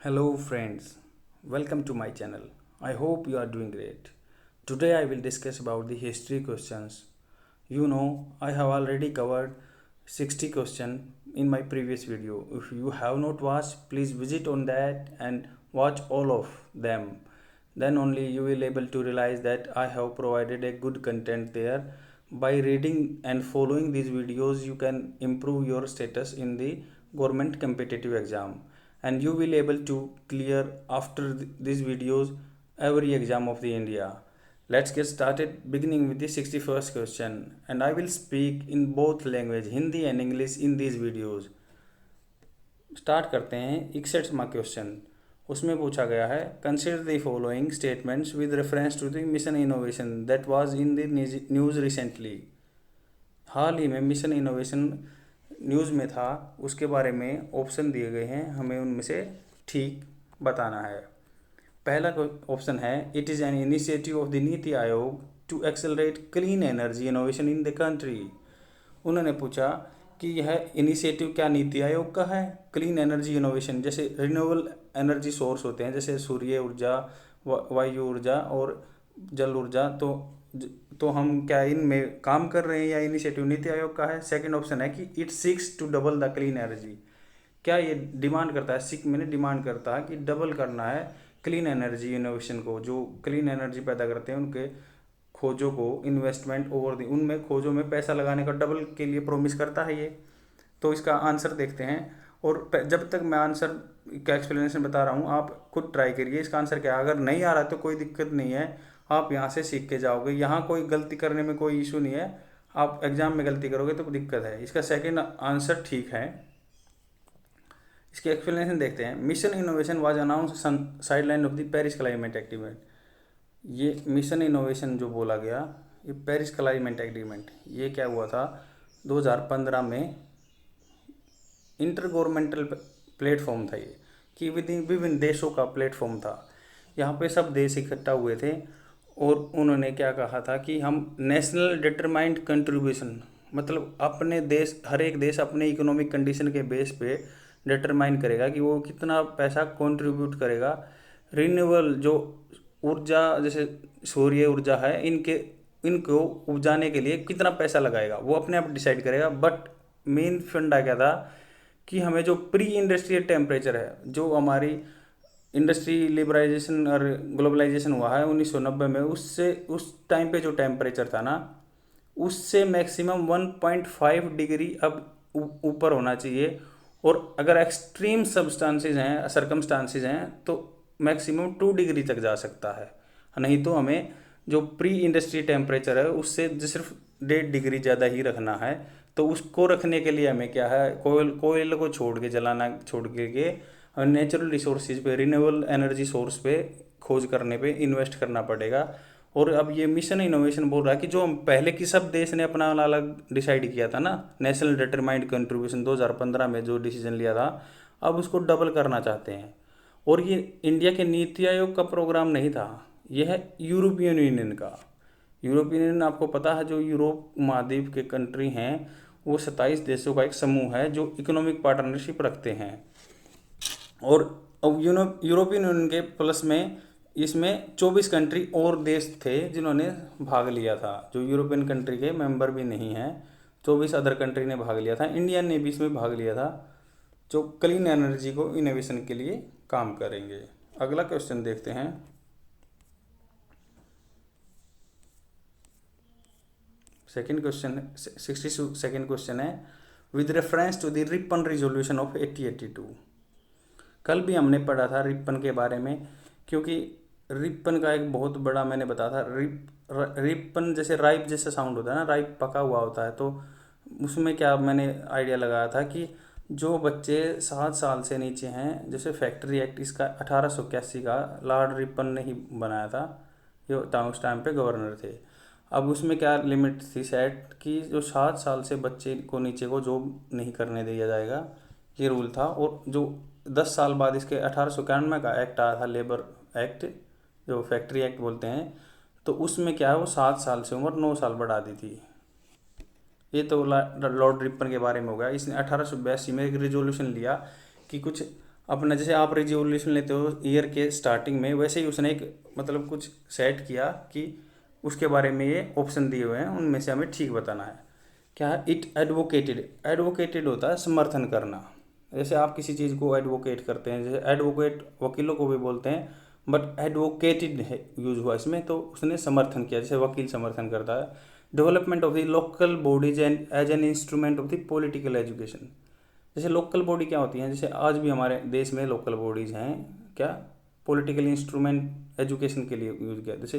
Hello friends, welcome to my channel. I hope you are doing great. Today I will discuss about the history questions. I have already covered 60 questions in my previous video. If you have not watched, please visit on that and watch all of them. Then only you will able to realize that I have provided a good content there. By reading and following these videos, you can improve your status in the government competitive exam, and you will able to clear after these videos every exam of the India. Let's get started, beginning with the 61st question, and I will speak in both language Hindi and English in these videos. Start करते हैं 61वां question. उसमें पूछा गया है, consider the following statements with reference to the mission innovation that was in the news recently. हाल ही में मिशन इनोवेशन न्यूज़ में था, उसके बारे में ऑप्शन दिए गए हैं, हमें उनमें से ठीक बताना है। पहला ऑप्शन है, it is an initiative of the NITI Aayog to accelerate clean energy innovation in the country. उन्होंने पूछा कि यह इनिशिएटिव क्या नीति आयोग का है। क्लीन एनर्जी इनोवेशन, जैसे रिन्यूएबल एनर्जी सोर्स होते हैं, जैसे सूर्य ऊर्जा, वायु ऊर्जा और जल ऊर्जा, तो हम क्या इनमें काम कर रहे हैं या इनिशिएटिव नीति आयोग का है। सेकंड ऑप्शन है कि it seeks to double the clean energy, क्या ये डिमांड करता है, सिक मैंने डिमांड करता है कि डबल करना है क्लीन एनर्जी इनोवेशन को, जो क्लीन एनर्जी पैदा करते हैं उनके खोजों को इन्वेस्टमेंट ओवर दी, उनमें खोजों में पैसा लगाने का डबल के लिए प्रोमिस करता है ये। तो इसका आंसर देखते हैं, और जब तक मैं आंसर का एक्सप्लेनेशन बता रहा हूँ आप खुद ट्राई करिए इसका आंसर क्या है। अगर नहीं आ रहा तो कोई दिक्कत नहीं है, आप यहाँ से सीख के जाओगे, यहाँ कोई गलती करने में कोई इशू नहीं है। आप एग्जाम में गलती करोगे तो दिक्कत है। इसका सेकंड आंसर ठीक है। इसके एक्सप्लेनेशन देखते हैं। Mission innovation was announce sideline of the Paris climate agreement. ये मिशन इनोवेशन जो बोला गया, ये पेरिस क्लाइमेट एग्रीमेंट, ये क्या हुआ था 2015 में। इंटर गवर्नमेंटल प्लेटफॉर्म था ये, कि विभिन्न देशों का प्लेटफॉर्म था। यहाँ पे सब देश इकट्ठा हुए थे और उन्होंने क्या कहा था कि हम नेशनल डिटरमाइंड कंट्रीब्यूशन, मतलब अपने देश, हर एक देश अपने इकोनॉमिक कंडीशन के बेस पे डिटरमाइन करेगा कि वो कितना पैसा कंट्रीब्यूट करेगा। रिन्यूएबल जो ऊर्जा, जैसे सूर्य ऊर्जा है, इनको उपजाने के लिए कितना पैसा लगाएगा वो अपने आप डिसाइड करेगा। बट मेन फंडा क्या था कि हमें जो प्री इंडस्ट्रियल टेम्परेचर है, जो हमारी इंडस्ट्री लिबराइजेशन और ग्लोबलाइजेशन हुआ है 1990 में, उससे उस टाइम पे जो टेम्परेचर था ना, उससे मैक्सिमम 1.5 डिग्री अब ऊपर होना चाहिए। और अगर एक्सट्रीम सब्सटेंसेज हैं, सरकमस्टांसेज हैं, तो मैक्सिमम 2 डिग्री तक जा सकता है। नहीं तो हमें जो प्री इंडस्ट्री टेम्परेचर है उससे सिर्फ 1.5 डिग्री ज़्यादा ही रखना है। तो उसको रखने के लिए हमें क्या है, कोयले को छोड़ के, जलाना छोड़ के नेचुरल रिसोर्सेज पे, रिन्यूएबल एनर्जी सोर्स पे खोज करने पे इन्वेस्ट करना पड़ेगा। और अब ये मिशन इनोवेशन बोल रहा है कि जो हम पहले की सब देश ने अपना अलग डिसाइड किया था ना, नेशनल डिटरमाइंड कंट्रीब्यूशन 2015 में जो डिसीजन लिया था, अब उसको डबल करना चाहते हैं। और ये इंडिया के नीति आयोग का प्रोग्राम नहीं था, यह है यूरोपियन यूनियन का। यूरोपियन यूनियन आपको पता है, जो यूरोप महाद्वीप के कंट्री हैं, वो 27 देशों का एक समूह है जो इकोनॉमिक पार्टनरशिप रखते हैं। और यूरोपियन यूनियन के प्लस में इसमें 24 कंट्री और देश थे जिन्होंने भाग लिया था, जो यूरोपियन कंट्री के मेंबर भी नहीं हैं। 24 अदर कंट्री ने भाग लिया था, इंडिया ने भी इसमें भाग लिया था, जो क्लीन एनर्जी को इनोवेशन के लिए काम करेंगे। अगला क्वेश्चन देखते हैं। सेकंड क्वेश्चन, 62nd क्वेश्चन है, with reference to the Ripon resolution of 1882। कल भी हमने पढ़ा था रिपन के बारे में, क्योंकि रिपन का एक बहुत बड़ा मैंने बताया था। रिपन जैसे राइप जैसा साउंड होता है ना, राइप पका हुआ होता है, तो उसमें क्या मैंने आइडिया लगाया था कि जो बच्चे 7 साल से नीचे हैं, जैसे फैक्ट्री एक्ट इसका 1881 का लॉर्ड रिपन ने ही बनाया था, ये उस टाइम पे गवर्नर थे। अब उसमें क्या लिमिट थी सेट कि जो 7 साल से बच्चे को नीचे को जॉब नहीं करने दिया जाएगा, ये रूल था। और जो 10 साल बाद इसके 1891 का एक्ट आया था, लेबर एक्ट, जो फैक्ट्री एक्ट बोलते हैं, तो उसमें क्या है, वो 7 साल से उम्र 9 साल बढ़ा दी थी। ये तो लॉर्ड रिपन के बारे में हो गया। इसने 1882 में एक रिजोल्यूशन लिया कि कुछ अपना जैसे आप रिजोल्यूशन लेते हो ईयर के स्टार्टिंग में, वैसे ही उसने एक मतलब कुछ सेट किया कि उसके बारे में ये ऑप्शन दिए हुए हैं, उनमें से हमें ठीक बताना है। क्या है? इट एडवोकेटेड, एडवोकेटेड होता है समर्थन करना। जैसे आप किसी चीज़ को एडवोकेट करते हैं, जैसे एडवोकेट वकीलों को भी बोलते हैं, बट एडवोकेटेड है यूज हुआ इसमें, तो उसने समर्थन किया, जैसे वकील समर्थन करता है। Development of the local bodies and as an instrument of the political education. जैसे लोकल बॉडी क्या होती हैं, जैसे आज भी हमारे देश में लोकल बॉडीज हैं, क्या पॉलिटिकल इंस्ट्रूमेंट एजुकेशन के लिए यूज किया। जैसे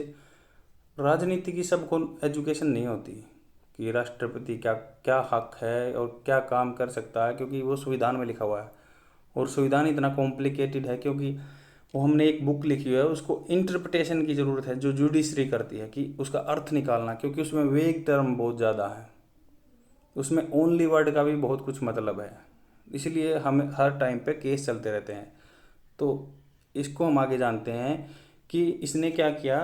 राजनीति की सबको एजुकेशन नहीं होती कि राष्ट्रपति क्या क्या हक है और क्या काम कर सकता है, क्योंकि वो संविधान में लिखा हुआ है, और संविधान इतना कॉम्प्लिकेटेड है क्योंकि वो हमने एक बुक लिखी हुई है, उसको इंटरप्रिटेशन की ज़रूरत है जो जुडिशरी करती है, कि उसका अर्थ निकालना, क्योंकि उसमें वेग टर्म बहुत ज़्यादा है, उसमें ओनली वर्ड का भी बहुत कुछ मतलब है, इसलिए हम हर टाइम पे केस चलते रहते हैं। तो इसको हम आगे जानते हैं कि इसने क्या किया,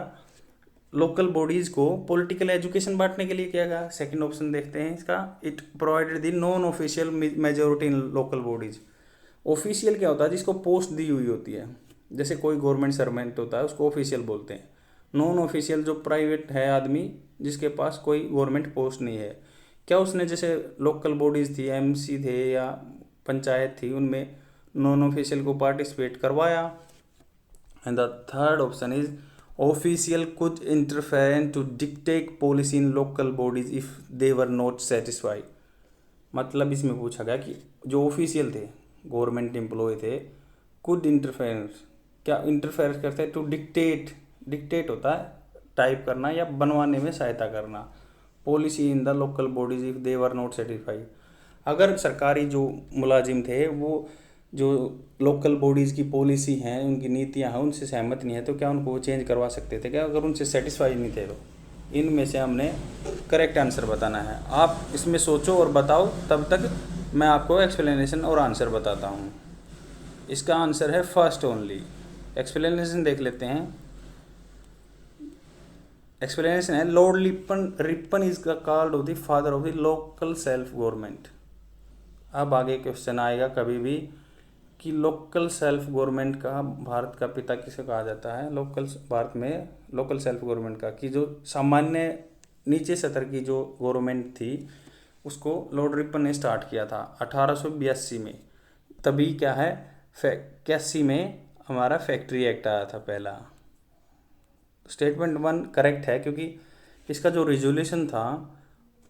लोकल बॉडीज़ को पॉलिटिकल एजुकेशन बांटने के लिए क्या कहा। सेकंड ऑप्शन देखते हैं इसका, it provided the non official majority in local bodies. Official क्या होता है, जिसको पोस्ट दी हुई होती है, जैसे कोई गवर्नमेंट सर्वेंट होता है उसको ऑफिशियल बोलते हैं। नॉन ऑफिशियल जो प्राइवेट है आदमी, जिसके पास कोई गवर्नमेंट पोस्ट नहीं है। क्या उसने जैसे लोकल बॉडीज़ थी, एमसी थे या पंचायत थी, उनमें नॉन ऑफिशियल को पार्टिसिपेट करवाया। And the third option is official could interfere to dictate policy in local bodies if they were not satisfied. मतलब इसमें पूछा गया कि जो ऑफिशियल थे, गवर्नमेंट एम्प्लॉय थे, कुड इंटरफेयर, क्या इंटरफेयर करते हैं टू डिक्टेट, डिक्टेट होता है टाइप करना या बनवाने में सहायता करना, policy in the local bodies if they were not satisfied. अगर सरकारी जो मुलाजिम थे वो जो लोकल बॉडीज़ की पॉलिसी हैं, उनकी नीतियां हैं, उनसे सहमत नहीं है, तो क्या उनको चेंज करवा सकते थे क्या, अगर उनसे सेटिस्फाइड नहीं थे तो। इनमें से हमने करेक्ट आंसर बताना है। आप इसमें सोचो और बताओ, तब तक मैं आपको एक्सप्लेनेशन और आंसर बताता हूँ। इसका आंसर है फर्स्ट ओनली। एक्सप्लेनेशन देख लेते हैं। एक्सप्लेनेशन है, Lord Ripon, Ripon is called off the father of the local self government. अब आगे क्वेश्चन आएगा कभी भी कि लोकल सेल्फ गवर्नमेंट का भारत का पिता किसे कहा जाता है, लोकल भारत में लोकल सेल्फ गवर्नमेंट का, कि जो सामान्य नीचे स्तर की जो गवर्नमेंट थी उसको लॉर्ड रिपन ने स्टार्ट किया था 1882 में। तभी क्या है, 81 में हमारा फैक्ट्री एक्ट आया था पहला। स्टेटमेंट 1 करेक्ट है, क्योंकि इसका जो रिजोल्यूशन था,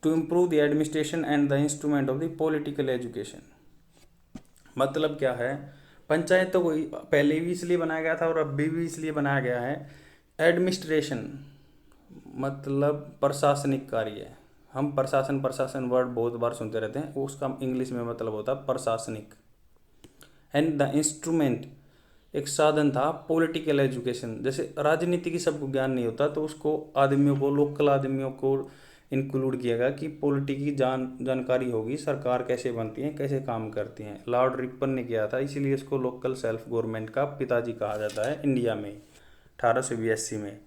to improve the administration and the instrument of the political education. मतलब क्या है, पंचायत तो कोई पहले भी इसलिए बनाया गया था और अभी भी इसलिए बनाया गया है। एडमिनिस्ट्रेशन मतलब प्रशासनिक कार्य। हम प्रशासन प्रशासन वर्ड बहुत बार सुनते रहते हैं, उसका इंग्लिश में मतलब होता है प्रशासनिक। एंड द इंस्ट्रूमेंट एक साधन था पॉलिटिकल एजुकेशन। जैसे राजनीति की सबको ज्ञान नहीं होता, तो उसको आदमियों को, लोकल आदमियों को इंक्लूड किया गया कि पॉलिटी की जानकारी होगी, सरकार कैसे बनती है, कैसे काम करती हैं। लॉर्ड रिपन ने किया था, इसीलिए इसको लोकल सेल्फ गवर्नमेंट का पिताजी कहा जाता है इंडिया में 1882 में।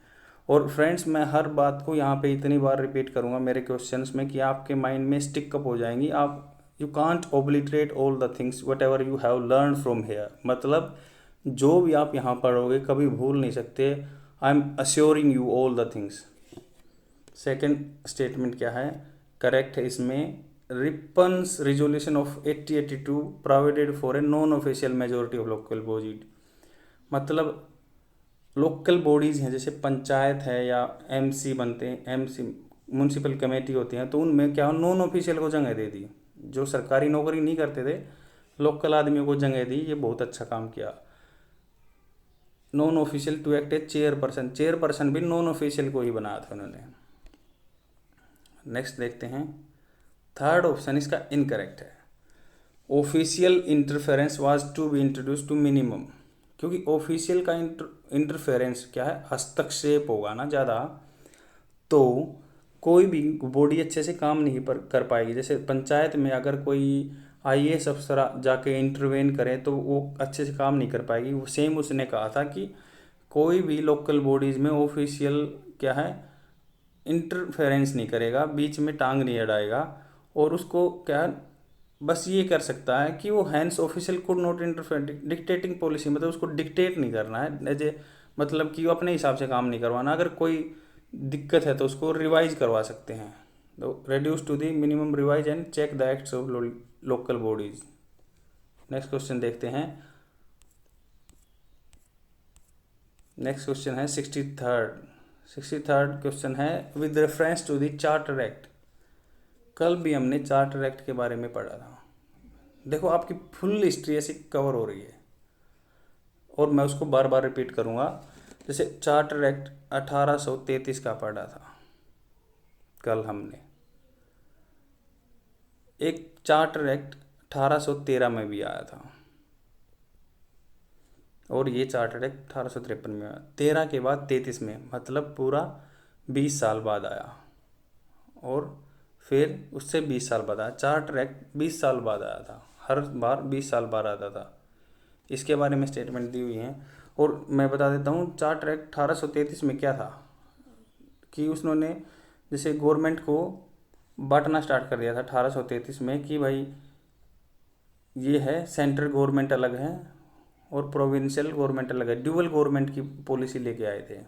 और फ्रेंड्स, मैं हर बात को यहाँ पे इतनी बार रिपीट करूँगा मेरे क्वेश्चंस में कि आपके माइंड में स्टिक अप हो जाएंगी। आप you can't obliterate all the things whatever you have learn from here. मतलब जो भी आप यहाँ पढ़ोगे कभी भूल नहीं सकते। I am assuring you all the things. Second statement क्या है, करेक्ट है इसमें। Ripon's resolution of 1882 provided for a non official majority of local body. मतलब लोकल बॉडीज़ हैं, जैसे पंचायत है या एमसी बनते हैं, एमसी म्यूनसिपल कमेटी होती हैं, तो उनमें क्या नॉन ऑफिशियल को जगह दे दी। जो सरकारी नौकरी नहीं करते थे, लोकल आदमियों को जगह दी। ये बहुत अच्छा काम किया। Non official to act a chairperson, chairperson भी नॉन ऑफिशियल को ही बनाया था उन्होंने। नेक्स्ट देखते हैं, थर्ड ऑप्शन इसका इनकरेक्ट है। Official interference was to be introduce to minimum, क्योंकि ऑफिशियल का इंटरफेरेंस क्या है, हस्तक्षेप होगा ना ज़्यादा, तो कोई भी बॉडी अच्छे से काम नहीं कर पाएगी। जैसे पंचायत में अगर कोई आईएएस अफसर जाके इंटरवेन करे तो वो अच्छे से काम नहीं कर पाएगी। वो सेम उसने कहा था कि कोई भी लोकल बॉडीज़ में ऑफिशियल क्या है, इंटरफेरेंस नहीं करेगा, बीच में टांग नहीं अड़ाएगा, और उसको क्या बस ये कर सकता है कि वो hence official could not interfere dictating policy, मतलब उसको डिक्टेट नहीं करना है एज ए, मतलब कि वो अपने हिसाब से काम नहीं करवाना। अगर कोई दिक्कत है तो उसको रिवाइज करवा सकते हैं। तो reduce to the minimum revise and check the acts of local bodies. Next question देखते हैं। नेक्स्ट क्वेश्चन है 63rd क्वेश्चन है with reference to the charter act. कल भी हमने चार्टर एक्ट के बारे में पढ़ा था। देखो आपकी फुल हिस्ट्री ऐसी कवर हो रही है और मैं उसको बार बार रिपीट करूँगा। जैसे चार्टर एक्ट 1833 का पढ़ा था कल हमने। एक चार्टर एक्ट 1813 में भी आया था और ये चार्टर एक्ट 1853 में आया। 13 के बाद 33 में, मतलब पूरा 20 साल बाद आया। और फिर उससे 20 साल बाद आया। चार्टर एक्ट 20 साल बाद आया था, हर बार 20 साल बाद आता था। इसके बारे में स्टेटमेंट दी हुई है और मैं बता देता हूँ। चार्टर एक्ट 1833 में क्या था कि उसने जैसे गवर्नमेंट को बांटना स्टार्ट कर दिया था 1833 में कि भाई ये है सेंट्रल गवर्नमेंट अलग है और प्रोविंशियल गवर्नमेंट अलग है। ड्यूअल गवर्नमेंट की पॉलिसी लेके आए थे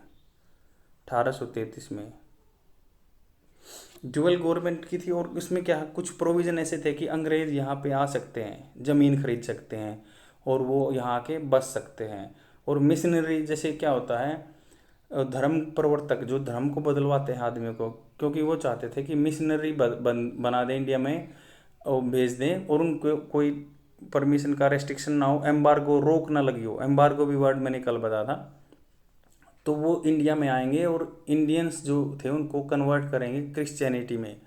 1833 में। ड्यूअल गवर्नमेंट की थी और इसमें क्या कुछ प्रोविज़न ऐसे थे कि अंग्रेज़ यहाँ पे आ सकते हैं, ज़मीन खरीद सकते हैं और वो यहाँ आके बस सकते हैं। और मिशनरी जैसे क्या होता है, धर्म प्रवर्तक जो धर्म को बदलवाते हैं आदमियों को, क्योंकि वो चाहते थे कि मिशनरी बना दें इंडिया में और भेज दें और उनको कोई परमिशन का रेस्ट्रिक्शन ना हो, एम्बार्गो रोक ना लगी हो। एम्बार्गो भी वर्ड मैंने कल बताया था। तो वो इंडिया में आएंगे और इंडियंस जो थे उनको कन्वर्ट करेंगे क्रिश्चियनिटी में।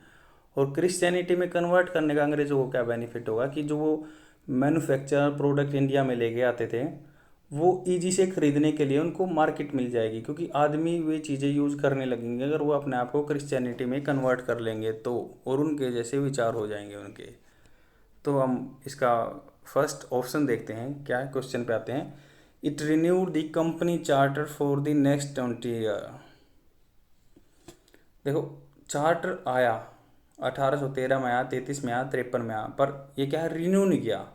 और क्रिश्चियनिटी में कन्वर्ट करने का अंग्रेज़ों को क्या बेनिफिट होगा कि जो वो मैन्युफैक्चर प्रोडक्ट इंडिया में लेके आते थे वो ईजी से ख़रीदने के लिए उनको मार्केट मिल जाएगी, क्योंकि आदमी वे चीज़ें यूज़ करने लगेंगे अगर वो अपने आप को क्रिश्चियनिटी में कन्वर्ट कर लेंगे तो, और उनके जैसे विचार हो जाएंगे उनके। तो हम इसका फर्स्ट ऑप्शन देखते हैं क्या है। क्वेश्चन पे आते हैं। It renewed the company charter for the next 20 year. देखो चार्टर आया 1813 में आया, 33 में आया, 53 में आया, पर ये क्या है, रिन्यू नहीं किया।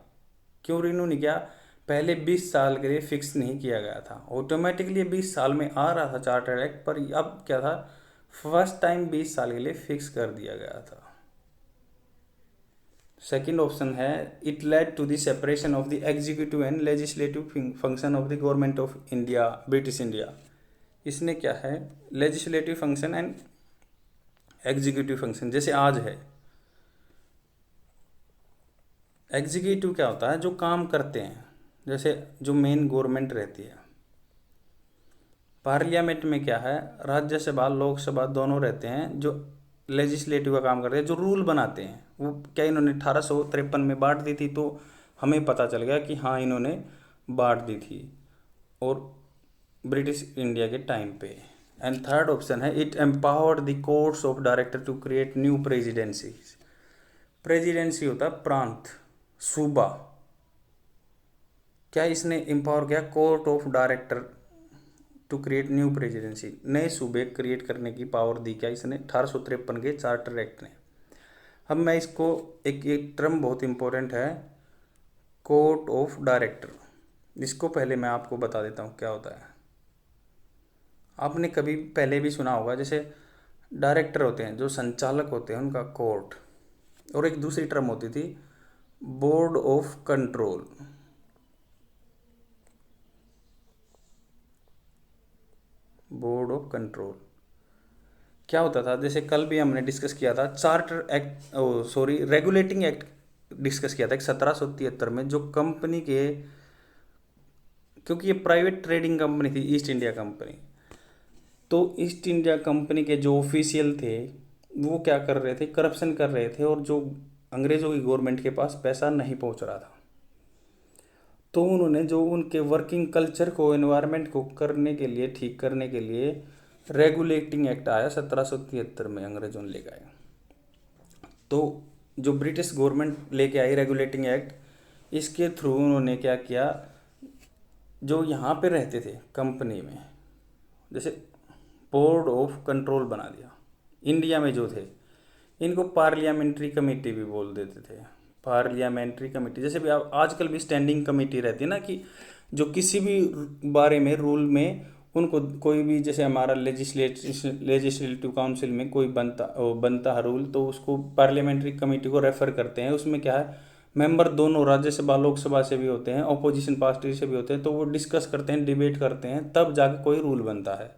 क्यों रिन्यू नहीं किया? पहले 20 साल के लिए फिक्स नहीं किया गया था। ऑटोमेटिकली 20 साल में आ रहा था चार्टर एक्ट, पर अब क्या था, फर्स्ट टाइम 20 साल के लिए फिक्स कर दिया गया था। सेकेंड ऑप्शन है it led to the separation of the executive and legislative function of the government of India, British India. इसने क्या है, legislative function and executive function जैसे आज है। एग्जीक्यूटिव क्या होता है, जो काम करते हैं, जैसे जो मेन गवर्नमेंट रहती है। पार्लियामेंट में क्या है, राज्यसभा लोकसभा दोनों रहते हैं जो लेजिस्लेटिव का काम करते हैं, जो रूल बनाते हैं। वो क्या इन्होंने 1853 में बांट दी थी, तो हमें पता चल गया कि हाँ इन्होंने बांट दी थी और ब्रिटिश इंडिया के टाइम पे। एंड थर्ड ऑप्शन है it empowered the courts of director to create new presidency. Presidency होता है प्रांत, सूबा। क्या इसने एम्पावर किया court of director to create new presidency, नए सूबे क्रिएट करने की पावर दी क्या इसने 1853 के चार्टर एक्ट ने। अब मैं इसको एक टर्म बहुत इंपॉर्टेंट है, कोर्ट ऑफ डायरेक्टर। इसको पहले मैं आपको बता देता हूँ क्या होता है। आपने कभी पहले भी सुना होगा, जैसे डायरेक्टर होते हैं जो संचालक होते हैं उनका कोर्ट, और एक दूसरी टर्म होती थी board of control. Board of control क्या होता था, जैसे कल भी हमने डिस्कस किया था charter act, regulating act discuss किया था 1773 में, जो कंपनी के, क्योंकि ये प्राइवेट ट्रेडिंग कंपनी थी ईस्ट इंडिया कंपनी, तो ईस्ट इंडिया कंपनी के जो ऑफिशियल थे वो क्या कर रहे थे, करप्शन कर रहे थे, और जो अंग्रेज़ों की गवर्नमेंट के पास पैसा नहीं पहुंच रहा था, तो उन्होंने जो उनके वर्किंग कल्चर को, एनवायरनमेंट को करने के लिए, ठीक करने के लिए रेगुलेटिंग एक्ट आया 1773 में, अंग्रेजों ने लेकर आया। तो जो ब्रिटिश गवर्नमेंट लेके आई रेगुलेटिंग एक्ट, इसके थ्रू उन्होंने क्या किया, जो यहाँ पे रहते थे कंपनी में, जैसे बोर्ड ऑफ कंट्रोल बना दिया। इंडिया में जो थे इनको पार्लियामेंट्री कमेटी भी बोल देते थे, पार्लियामेंट्री कमेटी, जैसे भी आप आजकल भी स्टैंडिंग कमेटी रहती है ना, कि जो किसी भी बारे में रूल में उनको कोई भी, जैसे हमारा लेजिस्लेटिव काउंसिल में कोई बनता है रूल, तो उसको पार्लियामेंट्री कमेटी को रेफर करते हैं। उसमें क्या है, मेंबर दोनों राज्यसभा लोकसभा से भी होते हैं, अपोजिशन पार्टी से भी होते हैं, तो वो डिस्कस करते हैं, डिबेट करते हैं, तब जाके कोई रूल बनता है।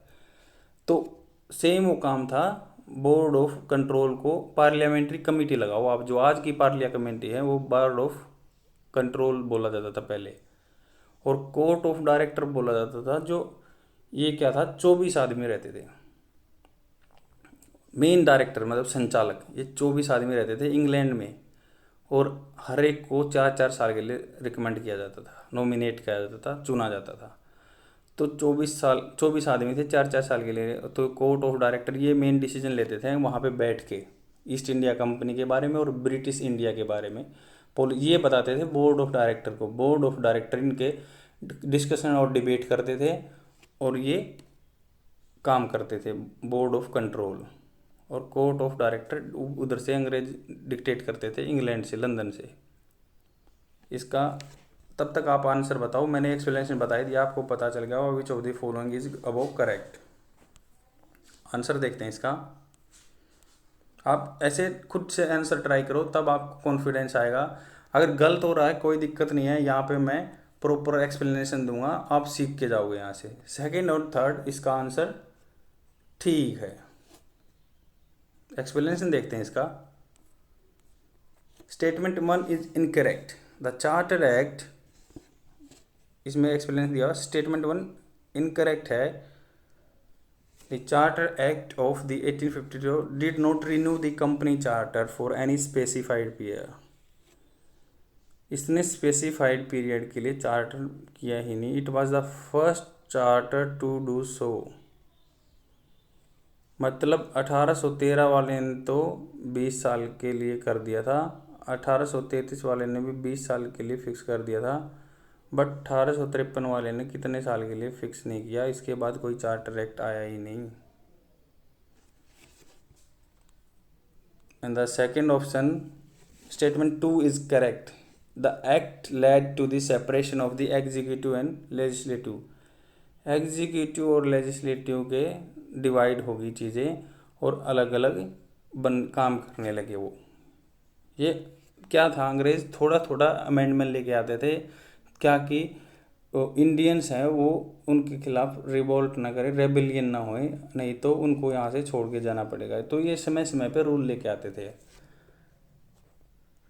तो सेम वो काम था, बोर्ड ऑफ कंट्रोल को पार्लियामेंट्री कमेटी लगाओ आप, जो आज की पार्लिया कमेटी है वो बोर्ड ऑफ कंट्रोल बोला जाता था पहले, और कोर्ट ऑफ डायरेक्टर बोला जाता था। जो ये क्या था, 24 आदमी रहते थे, मेन डायरेक्टर मतलब संचालक, ये 24 आदमी रहते थे इंग्लैंड में, और हर एक को 4-4 साल के लिए रिकमेंड किया जाता था, नॉमिनेट किया जाता था, चुना जाता था। तो 24 आदमी थे 4-4 साल के लिए। तो कोर्ट ऑफ डायरेक्टर ये मेन डिसीजन लेते थे वहाँ पे बैठ के, ईस्ट इंडिया कंपनी के बारे में और ब्रिटिश इंडिया के बारे में ये बताते थे बोर्ड ऑफ डायरेक्टर को। बोर्ड ऑफ डायरेक्टर इनके डिस्कशन और डिबेट करते थे, और ये काम करते थे बोर्ड ऑफ कंट्रोल। और कोर्ट ऑफ डायरेक्टर उधर से अंग्रेज डिक्टेट करते थे, इंग्लैंड से, लंदन से। इसका तब तक आप आंसर बताओ, मैंने एक्सप्लेनेशन बताई दिया, आपको पता चल गया विच of the following is above correct. Answer देखते हैं इसका। आप ऐसे खुद से आंसर ट्राई करो, तब आपको कॉन्फिडेंस आएगा। अगर गलत हो रहा है कोई दिक्कत नहीं है, यहाँ पे मैं प्रॉपर एक्सप्लेनेशन दूंगा, आप सीख के जाओगे यहाँ से। सेकंड और थर्ड इसका आंसर ठीक है। एक्सप्लेनेशन देखते हैं इसका। Statement 1 is incorrect. The charter act, इसमें एक्सप्लेनेशन दिया, स्टेटमेंट 1 इनकरेक्ट है। The charter act of the 1852 did not renew the company charter for any specified period. इसने स्पेसिफाइड पीरियड के लिए चार्टर किया ही नहीं। It was the first charter to do so. मतलब 1813 वाले ने तो 20 साल के लिए कर दिया था, 1833 वाले ने भी 20 साल के लिए फिक्स कर दिया था, बट 1853 वाले ने कितने साल के लिए फिक्स नहीं किया। इसके बाद कोई चार्टर एक्ट आया ही नहीं। And the second option, statement 2 is correct. The act led to the separation of the executive and legislative. Executive और लेजिस्लेटिव के डिवाइड होगी चीज़ें, और अलग अलग काम करने लगे वो। ये क्या था, अंग्रेज थोड़ा थोड़ा अमेंडमेंट लेके आते थे, क्या कि इंडियंस हैं वो उनके खिलाफ रिवोल्ट ना करें, रेबेलियन ना होए, नहीं तो उनको यहाँ से छोड़ के जाना पड़ेगा। तो ये समय समय पे रूल लेके आते थे।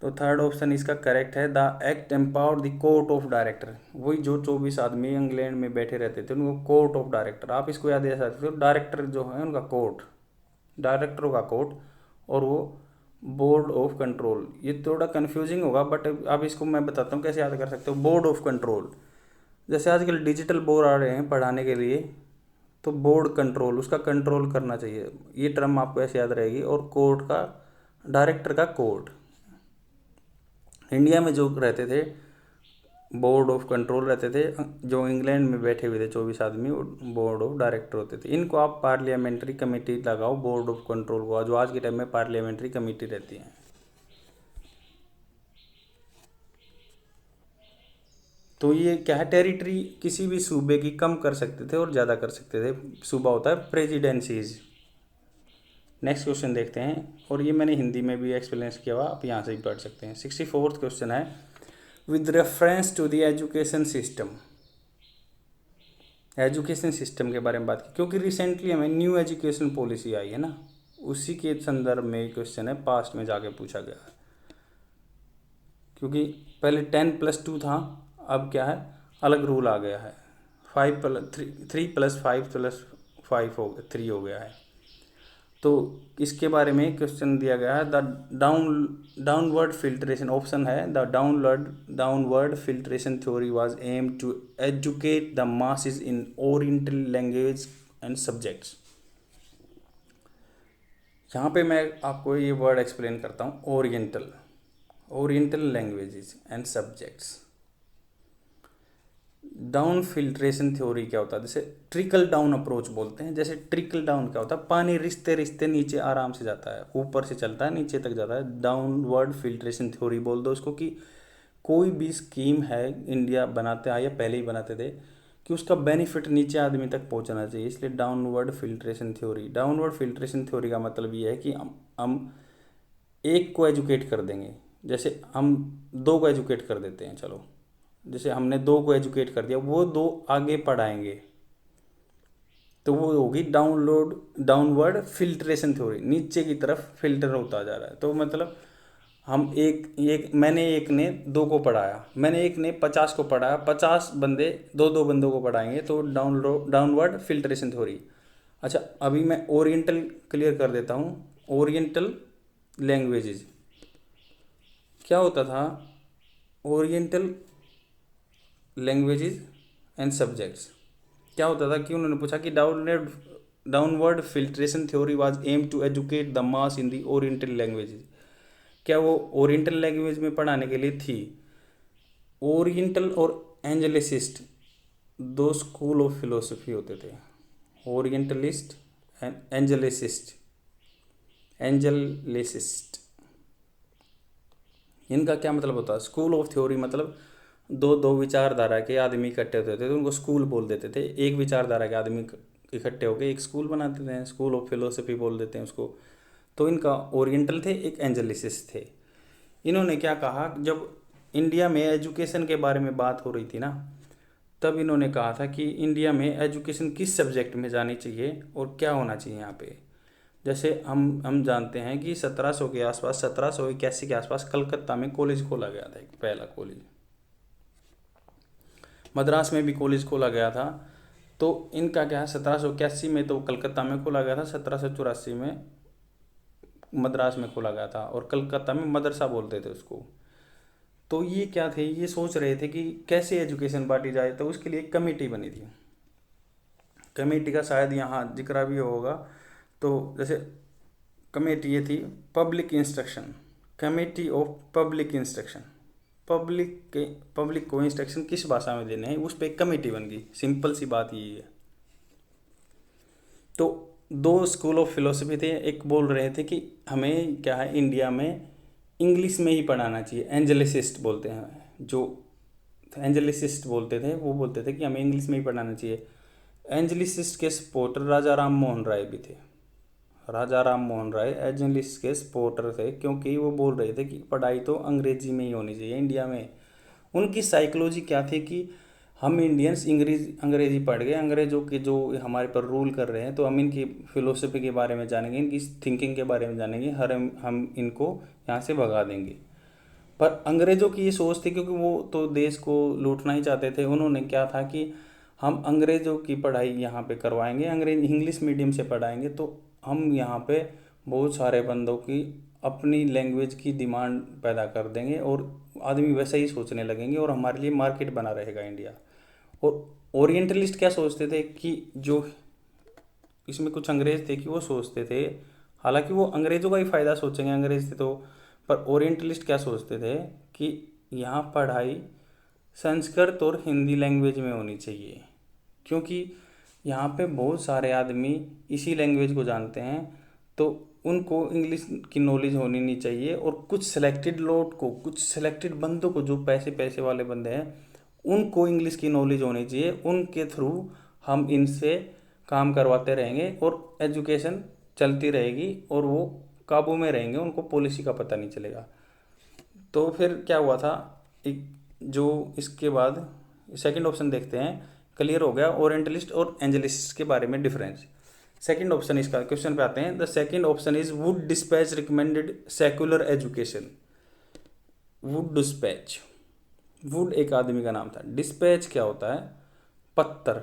तो थर्ड ऑप्शन इसका करेक्ट है। The act empower the court of director. वही जो 24 आदमी इंग्लैंड में बैठे रहते थे उनको कोर्ट ऑफ डायरेक्टर, आप इसको याद रख सकते हो। डायरेक्टर जो है उनका कोर्ट, डायरेक्टरों का कोर्ट, और वो बोर्ड ऑफ कंट्रोल। ये थोड़ा कंफ्यूजिंग होगा, बट अब इसको मैं बताता हूँ कैसे याद कर सकते हो। बोर्ड ऑफ कंट्रोल, जैसे आजकल डिजिटल बोर्ड आ रहे हैं पढ़ाने के लिए, तो बोर्ड कंट्रोल, उसका कंट्रोल करना चाहिए, ये टर्म आपको ऐसे याद रहेगी। और कोर्ट का, डायरेक्टर का कोर्ट। इंडिया में जो रहते थे बोर्ड ऑफ कंट्रोल रहते थे, जो इंग्लैंड में बैठे हुए थे 24 आदमी, बोर्ड ऑफ डायरेक्टर होते थे। इनको आप पार्लियामेंट्री कमेटी लगाओ, बोर्ड ऑफ कंट्रोल को, जो आज के टाइम में पार्लियामेंट्री कमेटी रहती है। तो ये क्या है, टेरिटरी किसी भी सूबे की कम कर सकते थे और ज़्यादा कर सकते थे। सूबा होता है प्रेसिडेंसीज। नेक्स्ट क्वेश्चन देखते हैं, और ये मैंने हिंदी में भी एक्सप्लेन किया हुआ, आप यहाँ से भी पढ़ सकते हैं। 64th क्वेश्चन है, with reference to the education system. Education system के बारे में बात की, क्योंकि रिसेंटली हमें न्यू एजुकेशन पॉलिसी आई है ना, उसी के संदर्भ में क्वेश्चन है, पास्ट में जाके पूछा गया है। क्योंकि पहले 10+2 था, अब क्या है, अलग रूल आ गया है, 3+5+5 हो 3 हो गया है। तो इसके बारे में क्वेश्चन दिया गया है। द डाउनवर्ड फिल्ट्रेशन, ऑप्शन है the downward filtration theory was aim to educate the masses in oriental language and subjects. यहाँ पे मैं आपको ये वर्ड एक्सप्लेन करता हूँ, oriental languages and subjects. Down filtration theory क्या होता है, जैसे ट्रिकल डाउन अप्रोच बोलते हैं। जैसे ट्रिकल डाउन क्या होता है, पानी रिश्ते रिश्ते नीचे आराम से जाता है, ऊपर से चलता है नीचे तक जाता है। डाउनवर्ड फिल्ट्रेशन थ्योरी बोल दो उसको, कि कोई भी स्कीम है इंडिया बनाते आए या पहले ही बनाते थे कि उसका बेनिफिट नीचे आदमी तक पहुंचना चाहिए, इसलिए downward filtration theory. Downward filtration theory का मतलब ये है कि हम एक को एजुकेट कर देंगे, जैसे हम दो को एजुकेट कर देते हैं, चलो जैसे हमने दो को एजुकेट कर दिया, वो दो आगे पढ़ाएंगे, तो वो होगी डाउनवर्ड फिल्ट्रेशन थ्योरी, नीचे की तरफ फिल्टर होता जा रहा है। तो मतलब हम एक एक मैंने एक ने दो को पढ़ाया, मैंने एक ने 50 को पढ़ाया, 50 बंदे दो दो बंदों को पढ़ाएंगे, तो डाउनवर्ड फिल्ट्रेशन थ्योरी। अच्छा, अभी मैं ओरिएंटल क्लियर कर देता हूँ। ओरिएंटल लैंग्वेजेज क्या होता था, ओरिएंटल लैंग्वेजेज एंड सब्जेक्ट्स क्या होता था कि उन्होंने पूछा कि downward filtration theory was aim to educate the mass in the oriental languages. क्या वो ओरिएंटल लैंग्वेज में पढ़ाने के लिए थी। ओरिएंटल और एंजेलिसिस्ट दो स्कूल ऑफ फिलोसफी होते थे, ओरिएंटलिस्ट एंड एंजेलिसिस्ट। एंजेलिसिस्ट इनका क्या मतलब होता है, स्कूल ऑफ थ्योरी मतलब दो दो विचारधारा के आदमी इकट्ठे होते थे तो उनको स्कूल बोल देते थे। एक विचारधारा के आदमी इकट्ठे होकर एक स्कूल बनाते थे, स्कूल ऑफ फिलोसफी बोल देते हैं उसको। तो इनका ओरिएंटल थे, एक एंजेलिसिस थे। इन्होंने क्या कहा, जब इंडिया में एजुकेशन के बारे में बात हो रही थी ना, तब इन्होंने कहा था कि इंडिया में एजुकेशन किस सब्जेक्ट में जानी चाहिए और क्या होना चाहिए यहाँ पे। जैसे हम जानते हैं कि 1700 के आसपास, 1781 के आसपास कलकत्ता में कॉलेज खोला गया था, एक पहला कॉलेज। मद्रास में भी कॉलेज खोला गया था। तो इनका क्या है, 1781 में तो कलकत्ता में खोला गया था, 1784 में मद्रास में खोला गया था, और कलकत्ता में मदरसा बोलते थे उसको। तो ये क्या थे, ये सोच रहे थे कि कैसे एजुकेशन बांटी जाए, तो उसके लिए एक कमेटी बनी थी। कमेटी का शायद यहाँ जिक्र भी होगा। तो जैसे कमेटी ये थी, public instruction, committee of public instruction. Public को इंस्ट्रक्शन किस भाषा में देने हैं, उस पर एक कमेटी बन गई। सिंपल सी बात यही है। तो दो स्कूल ऑफ फिलोसफी थे, एक बोल रहे थे कि हमें क्या है, इंडिया में इंग्लिश में ही पढ़ाना चाहिए। एंजेलिसिस्ट बोलते हैं, जो एंजेलिसिस्ट बोलते थे वो बोलते थे कि हमें इंग्लिश में ही पढ़ाना चाहिए। एंजेलिसिस्ट के सपोर्टर राजा राम मोहन राय भी थे। राजा राम मोहन राय एंजेलिस्ट के सपोर्टर थे, क्योंकि वो बोल रहे थे कि पढ़ाई तो अंग्रेजी में ही होनी चाहिए इंडिया में। उनकी साइकोलॉजी क्या थी कि हम इंडियंस अंग्रेजी पढ़ गए, अंग्रेजों के जो हमारे पर रूल कर रहे हैं, तो हम इनकी फिलोसफी के बारे में जानेंगे, इनकी थिंकिंग के बारे में जानेंगे, हर हम इनको यहाँ से भगा देंगे। पर अंग्रेजों की ये सोच थी, क्योंकि वो तो देश को लूटना ही चाहते थे। उन्होंने क्या था कि हम अंग्रेजों की पढ़ाई यहाँ पे करवाएंगे, अंग्रेज इंग्लिश मीडियम से पढ़ाएंगे, तो हम यहाँ पे बहुत सारे बंदों की अपनी लैंग्वेज की डिमांड पैदा कर देंगे और आदमी वैसे ही सोचने लगेंगे और हमारे लिए मार्केट बना रहेगा इंडिया। और ओरिएंटलिस्ट क्या सोचते थे कि जो इसमें कुछ अंग्रेज थे कि वो सोचते थे, हालांकि वो अंग्रेजों का ही फ़ायदा सोचेंगे, अंग्रेज थे तो, पर ओरिएंटलिस्ट क्या सोचते थे कि यहाँ पढ़ाई संस्कृत और हिंदी लैंग्वेज में होनी चाहिए, क्योंकि यहाँ पे बहुत सारे आदमी इसी लैंग्वेज को जानते हैं, तो उनको इंग्लिश की नॉलेज होनी नहीं चाहिए। और कुछ सिलेक्टेड लोग को, कुछ सिलेक्टेड बंदों को, जो पैसे पैसे वाले बंदे हैं, उनको इंग्लिश की नॉलेज होनी चाहिए, उनके थ्रू हम इनसे काम करवाते रहेंगे और एजुकेशन चलती रहेगी और वो काबू में रहेंगे, उनको पॉलिसी का पता नहीं चलेगा। तो फिर क्या हुआ था, एक जो इसके बाद सेकंड ऑप्शन देखते हैं। क्लियर हो गया ओरिएंटलिस्ट और एंजेलिस्ट के बारे में डिफरेंस। सेकंड ऑप्शन इसका क्वेश्चन पे आते हैं। The second option is Wood dispatch recommended secular education. Wood dispatch, would एक आदमी का नाम था, डिस्पैच क्या होता है, पत्थर,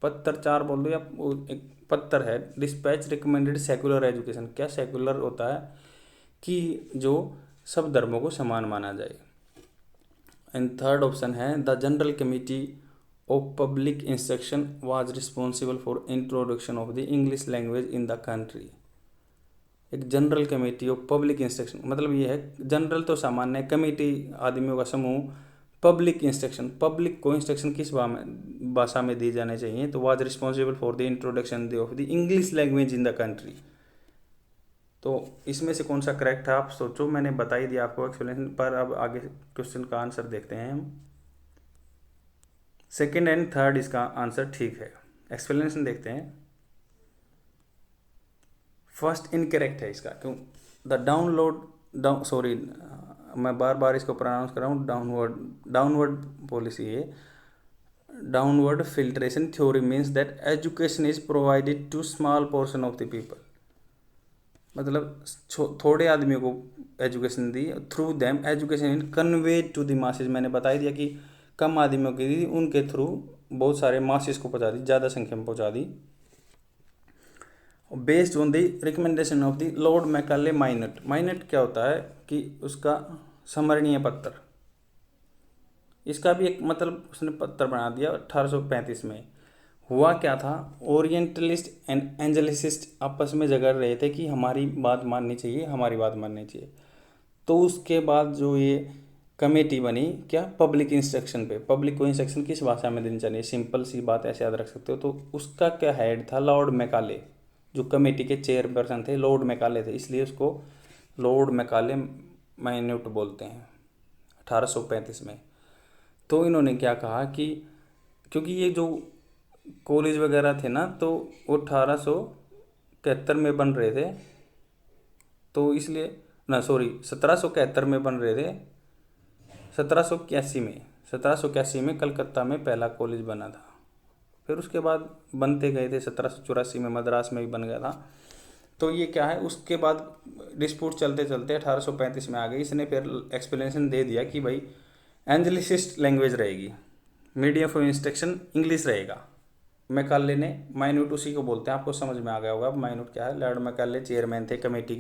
पत्थर चार बोल दो या एक पत्थर है। डिस्पैच रिकमेंडेड सेक्युलर एजुकेशन, क्या सेक्युलर होता है कि जो सब धर्मों को समान माना जाए। एंड थर्ड ऑप्शन है the general committee of public instruction was responsible for introduction of the English language in the country. एक general committee of public instruction मतलब ये है, जनरल तो सामान्य, कमेटी आदमियों का समूह, पब्लिक इंस्ट्रक्शन, पब्लिक को इंस्ट्रक्शन किस भाषा में दी जाने चाहिए, तो was responsible for the introduction of the English language in the country. तो इसमें से कौन सा करेक्ट है आप सोचो, मैंने बता ही दिया आपको एक्सप्लेनेशन पर। अब आगे क्वेश्चन का आंसर देखते हैं हम। सेकंड एंड थर्ड इसका आंसर ठीक है। एक्सप्लेनेशन देखते हैं। फर्स्ट इनकरेक्ट है इसका, क्यों? द सॉरी मैं बार बार इसको प्रोनाउंस कर रहा हूँ, डाउनवर्ड पॉलिसी है। Downward filtration theory means that education is provided to small portion of the people, मतलब थोड़े आदमियों को एजुकेशन दी, through them education in conveyed to the masses. मैंने बता ही दिया कि कम आदमियों की दी, उनके थ्रू बहुत सारे मासेज को पहुंचा दी, ज़्यादा संख्या में पहुंचा दी। Based on the recommendation of the lord Macaulay minute. Minute क्या होता है कि उसका स्मरणीय पत्र, इसका भी एक मतलब उसने पत्र बना दिया 1835 में। हुआ क्या था, ओरिएंटलिस्ट एंड एंजलिसिस्ट आपस में झगड़ रहे थे कि हमारी बात माननी चाहिए, हमारी बात माननी चाहिए। तो उसके बाद जो ये कमेटी बनी, क्या, पब्लिक इंस्ट्रक्शन पे, पब्लिक को इंस्ट्रक्शन किस भाषा में देनी चाहिए, सिंपल सी बात ऐसे याद रख सकते हो। तो उसका क्या हेड था, लॉर्ड मैकाले, जो कमेटी के चेयरपर्सन थे लॉर्ड मैकाले थे, इसलिए उसको लॉर्ड मैकाले माइन्यूट बोलते हैं 1835 में। तो इन्होंने क्या कहा कि क्योंकि ये जो कॉलेज वगैरह थे ना, तो वो 1871 में बन रहे थे, तो इसलिए ना, सॉरी 1771 में बन रहे थे। 1781 में कलकत्ता में पहला कॉलेज बना था। फिर उसके बाद बनते गए थे, 1784 में मद्रास में भी बन गया था। तो ये क्या है, उसके बाद डिस्प्यूट चलते चलते 1835 में आ गई। इसने फिर एक्सप्लेनेशन दे दिया कि भाई एंग्लिसिस्ट लैंग्वेज रहेगी, मीडियम फॉर इंस्ट्रक्शन इंग्लिश रहेगा। मैकाले ने, माइन्यूट उसी को बोलते हैं, आपको समझ में आ गया होगा माइन्यूट क्या है। लॉर्ड मैकाले चेयरमैन थे कमेटी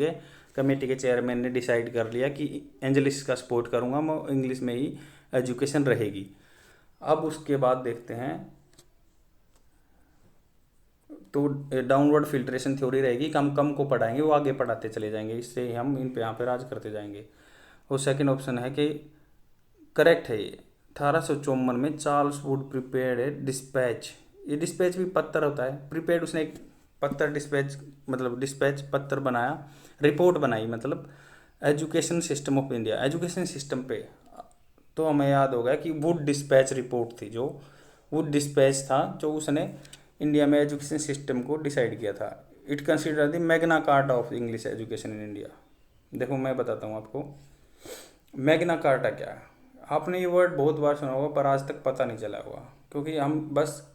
के चेयरमैन ने डिसाइड कर लिया कि एंग्लिश का सपोर्ट करूँगा मैं, इंग्लिश में ही एजुकेशन रहेगी। अब उसके बाद देखते हैं, तो डाउनवर्ड फिल्ट्रेशन थ्योरी रहेगी, कम कम को पढ़ाएंगे, वो आगे पढ़ाते चले जाएंगे, इससे हम इन पे यहाँ पे राज करते जाएंगे। और सेकंड ऑप्शन है कि करेक्ट है ये। 1854 में चार्ल्स वुड प्रिपेयर्ड ए डिस्पैच। ये डिस्पैच भी पत्र होता है, प्रिपेयर्ड, उसने एक पत्र डिस्पैच, मतलब डिस्पैच पत्र बनाया, रिपोर्ट बनाई, मतलब education system of India, education system पे। तो हमें याद होगा कि वुड डिस्पैच रिपोर्ट थी, जो वुड डिस्पैच था, जो उसने इंडिया में एजुकेशन सिस्टम को डिसाइड किया था। It consider the Magna carta of English education in India. देखो मैं बताता हूँ आपको मैग्ना कार्टा क्या है। आपने ये वर्ड बहुत बार सुना होगा, पर आज तक पता नहीं चला होगा, क्योंकि हम बस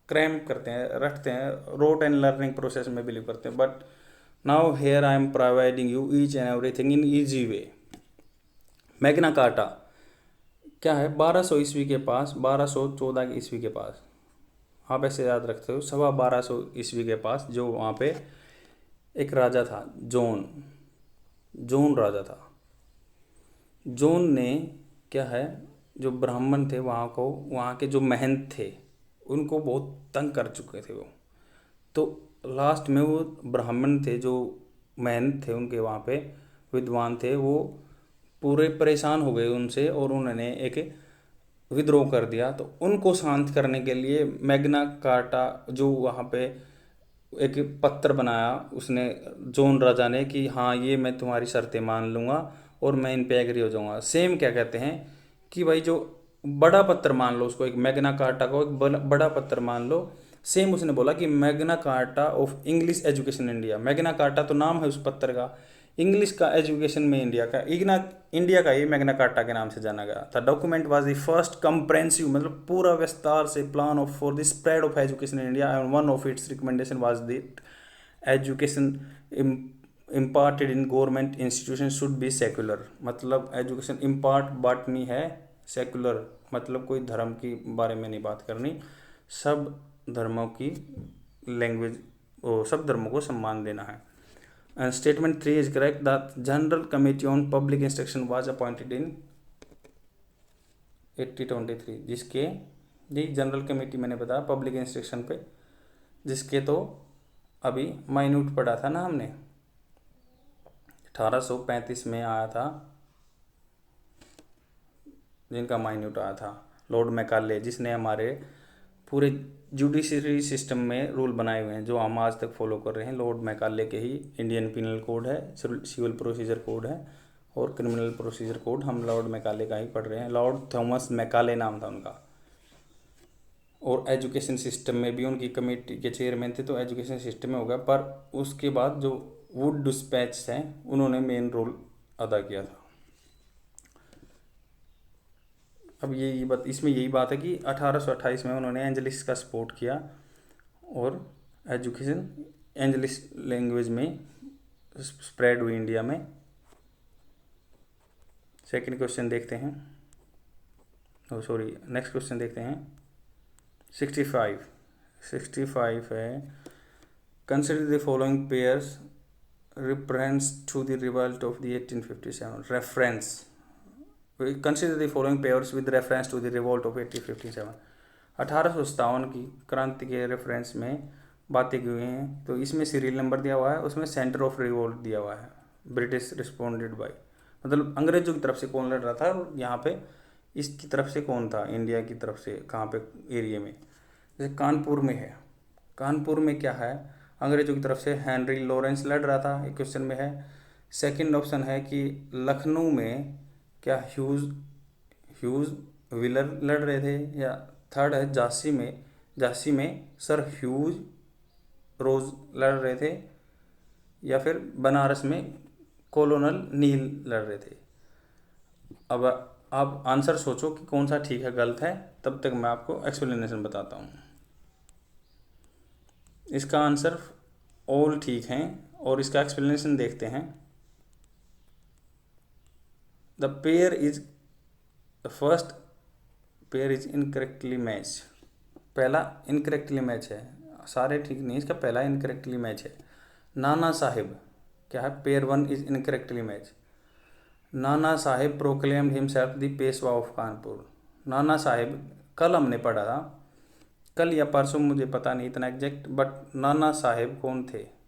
क्रैम करते हैं, रटते हैं, रोट एंड लर्निंग प्रोसेस में बिलीव करते हैं। But now here I am providing you each and everything in easy way. Magna carta क्या है, 1200 ईस्वी के पास, 1214 ईस्वी के पास, आप ऐसे याद रखते हो, 1250 ईस्वी के पास, जो वहाँ पे एक राजा था, जोन राजा था। जोन ने क्या है, जो ब्राह्मण थे वहाँ के जो महंत थे, उनको बहुत तंग कर चुके थे वो। तो लास्ट में वो ब्राह्मण थे, जो महंत थे, उनके वहाँ पे विद्वान थे, वो पूरे परेशान हो गए उनसे, और उन्होंने एक विद्रोह कर दिया। तो उनको शांत करने के लिए मैग्ना कार्टा, जो वहाँ पे एक पत्र बनाया उसने, जोन राजा ने, कि हाँ ये मैं तुम्हारी शर्तें मान लूँगा और मैं इन पे एग्री हो जाऊँगा। सेम क्या कहते हैं कि भाई जो बड़ा पत्र मान लो, उसको एक मैग्ना कार्टा को एक बड़ा पत्र मान लो। सेम उसने बोला कि Magna carta of English education India. Magna carta तो नाम है उस पत्र का, इंग्लिश का एजुकेशन में इंडिया का ये मैग्ना कार्टा के नाम से जाना गया था। Document was the first comprehensive, मतलब पूरा विस्तार से plan of for the spread of education in India, and one of its recommendation was that education imparted in government institution should be secular. मतलब एजुकेशन इम्पार्ट बांटनी है, secular मतलब कोई धर्म की बारे में नहीं बात करनी, सब धर्मों की लैंग्वेज, सब धर्मों को सम्मान देना है। And statement 3 is correct. The General Committee on Public Instruction was appointed in 1823, जिसके ये जनरल कमेटी मैंने बताया पब्लिक इंस्ट्रक्शन पे, जिसके तो अभी माइन्यूट पढ़ा था ना हमने, 1835 में आया था जिनका माइन्यूट आया था, लॉर्ड मैकाले, जिसने हमारे पूरे जुडिशरी सिस्टम में रूल बनाए हुए हैं जो हम आज तक फॉलो कर रहे हैं। लॉर्ड मैकाले के ही इंडियन पिनल कोड है, सिविल प्रोसीजर कोड है और क्रिमिनल प्रोसीजर कोड हम लॉर्ड मैकाले का ही पढ़ रहे हैं। लॉर्ड थॉमस मैकाले नाम था उनका। और एजुकेशन सिस्टम में भी उनकी कमेटी के चेयरमैन थे, तो एजुकेशन सिस्टम में हो गया। पर उसके बाद जो वुड डिस्पैच हैं उन्होंने मेन रोल अदा किया था। अब यही बात, इसमें यही बात है कि 1828 में उन्होंने एंजलिस का सपोर्ट किया और एजुकेशन एंजलिस लैंग्वेज में स्प्रेड हुई इंडिया में। सेकंड क्वेश्चन देखते हैं, नेक्स्ट क्वेश्चन देखते हैं। 65 है, consider the following pairs reference to the revolt of the 1857 reference consider the following pairs with reference to the revolt of 1857। 1857 की क्रांति के रेफरेंस में बातें की हुई हैं। तो इसमें सीरियल नंबर दिया हुआ है, उसमें सेंटर ऑफ रिवोल्ट दिया हुआ है। ब्रिटिश रिस्पोंडेड बाय, मतलब अंग्रेजों की तरफ से कौन लड़ रहा था और यहाँ पे इसकी तरफ से कौन था, इंडिया की तरफ से कहाँ पे एरिया में। जैसे कानपुर में है, कानपुर में क्या है, अंग्रेजों की तरफ से हेनरी लॉरेंस लड़ रहा था, एक क्वेश्चन में है। सेकंड ऑप्शन है कि लखनऊ में क्या ह्यूज व्हीलर लड़ रहे थे, या थर्ड है झांसी में सर ह्यूज रोज लड़ रहे थे, या फिर बनारस में कॉलोनल नील लड़ रहे थे। अब आप आंसर सोचो कि कौन सा ठीक है गलत है, तब तक मैं आपको एक्सप्लेनेशन बताता हूँ। इसका आंसर ऑल ठीक हैं और इसका एक्सप्लेनेशन देखते हैं। The first pair is incorrectly match. पहला इनकरेक्टली मैच है, सारे ठीक नहीं, इसका पहला इनकरेक्टली मैच है। नाना साहिब क्या है, pair 1 is incorrectly match. Nana Sahib proclaimed himself the Peshwa of Kanpur. Nana Sahib कल हमने पढ़ा था, कल या परसों मुझे पता नहीं इतना एग्जैक्ट, बट नाना साहिब कौन थे,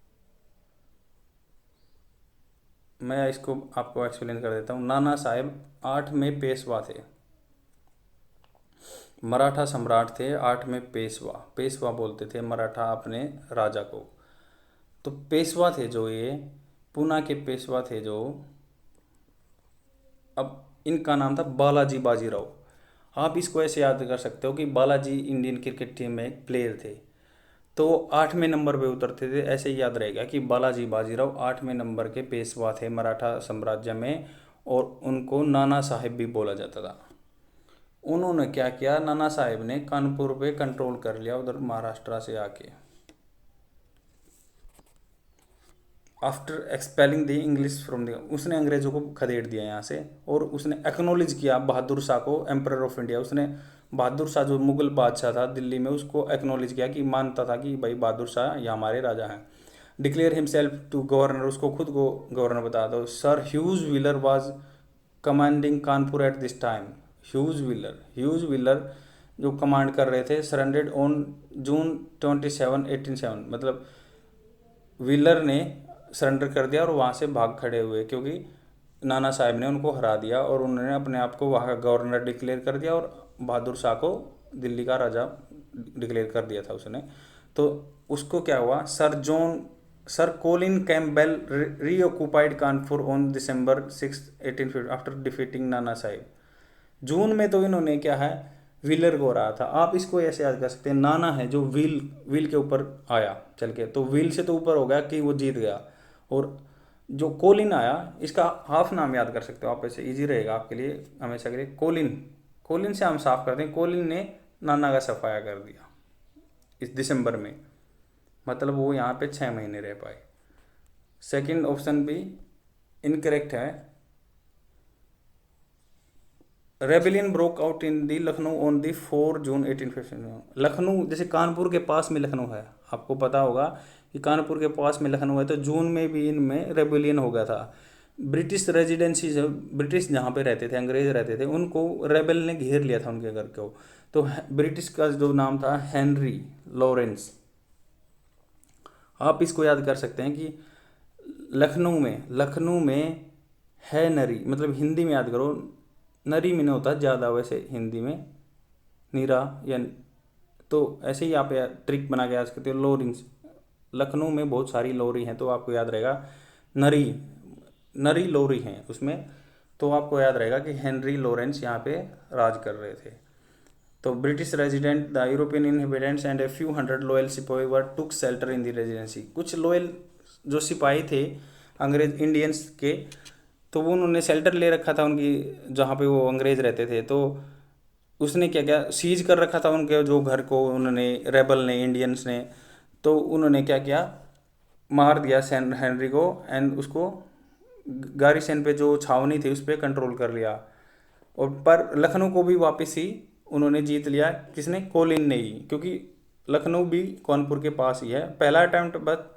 मैं इसको आपको एक्सप्लेन कर देता हूँ। नाना साहिब 8 में पेशवा थे, मराठा सम्राट थे। 8 में पेशवा बोलते थे मराठा अपने राजा को। तो पेशवा थे जो ये पूना के पेशवा थे जो, अब इनका नाम था बालाजी बाजीराव। आप इसको ऐसे याद कर सकते हो कि बालाजी इंडियन क्रिकेट टीम में एक प्लेयर थे, तो 8वें नंबर पे उतरते थे, ऐसे ही याद रहेगा कि बालाजी बाजीराव 8वें नंबर के पेशवा थे मराठा साम्राज्य में, और उनको नाना साहिब भी बोला जाता था। उन्होंने क्या किया, नाना साहिब ने कानपुर पे कंट्रोल कर लिया उधर महाराष्ट्र से आके। After expelling the English from the, उसने अंग्रेजों को खदेड़ दिया यहाँ से, और उसने एक्नॉलेज किया बहादुर शाह को एम्परर ऑफ इंडिया। उसने बहादुर शाह जो मुगल बादशाह था दिल्ली में, उसको एक्नॉलेज किया कि मानता था कि भाई बहादुर शाह ये हमारे राजा हैं। डिक्लेयर हिमसेल्फ टू गवर्नर, उसको खुद को गवर्नर बता दो। Sir huge wheeler was commanding Kanpur at this time. Huge wheeler जो कमांड कर रहे थे, सरेंडेड ऑन जून 27, 1807, मतलब व्हीलर ने सरेंडर कर दिया और वहाँ से भाग खड़े हुए, क्योंकि नाना साहिब ने उनको हरा दिया और उन्होंने अपने आप को वहाँ का गवर्नर डिक्लेयर कर दिया और बहादुर शाह को दिल्ली का राजा डिक्लेयर कर दिया था उसने। तो उसको क्या हुआ, Sir Colin Campbell reoccupied Kanpur on December 6, 1850 after defeating Nana Sahib. जून में तो इन्होंने क्या है, व्हीलर को रहा था। आप इसको ऐसे याद कर सकते हैं, नाना है जो व्हील के ऊपर आया चल के, तो व्हील से तो ऊपर हो गया कि वो जीत गया। और जो कोलिन आया, इसका हाफ नाम याद कर सकते हो आप, ऐसे इजी रहेगा आपके लिए हमेशा के लिए। कोलिन से हम साफ करते हैं, कोलिन ने नाना का सफाया कर दिया इस दिसंबर में, मतलब वो यहाँ पे 6 महीने रह पाए। सेकंड ऑप्शन भी इनकरेक्ट है। Rebellion broke out in the Lucknow on the 4 जून 1859। लखनऊ, जैसे कानपुर के पास में लखनऊ है, आपको पता होगा कि कानपुर के पास में लखनऊ है, तो जून में भी इनमें रेबिलियन हो गया था। ब्रिटिश रेजिडेंसी, ब्रिटिश जहाँ पे रहते थे, अंग्रेज रहते थे, उनको रेबल ने घेर लिया था उनके घर को। तो ब्रिटिश का जो नाम था हेनरी लॉरेंस। आप इसको याद कर सकते हैं कि लखनऊ में हेनरी, मतलब हिंदी में याद करो, नरी में नहीं होता ज़्यादा वैसे हिंदी में, नीरा या, तो ऐसे ही आप ट्रिक बना के याद सकते हो। लोरिंग्स, लखनऊ में बहुत सारी लोरी हैं, तो आपको याद रहेगा नरी, नरी लोरी हैं उसमें, तो आपको याद रहेगा कि हेनरी लॉरेंस यहाँ पे राज कर रहे थे। तो British resident, the European inhabitants and a few hundred loyal सिपाही वर टुक शेल्टर इन द रेजिडेंसी। कुछ लॉयल जो सिपाही थे अंग्रेज इंडियंस के, तो वो उन्होंने शेल्टर ले रखा था उनकी, जहाँ पे वो अंग्रेज रहते थे। तो उसने क्या किया, सीज कर रखा था उनके जो घर को, उन्होंने रेबल ने, इंडियंस ने। तो उन्होंने क्या किया, मार दिया सेंट हेनरी को, एंड उसको गारीसेन पे जो छावनी थी उस पर कंट्रोल कर लिया। और पर लखनऊ को भी वापस ही उन्होंने जीत लिया। किसने, कोलिन ने ही, क्योंकि लखनऊ भी कानपुर के पास ही है। पहला अटेम्प्ट बस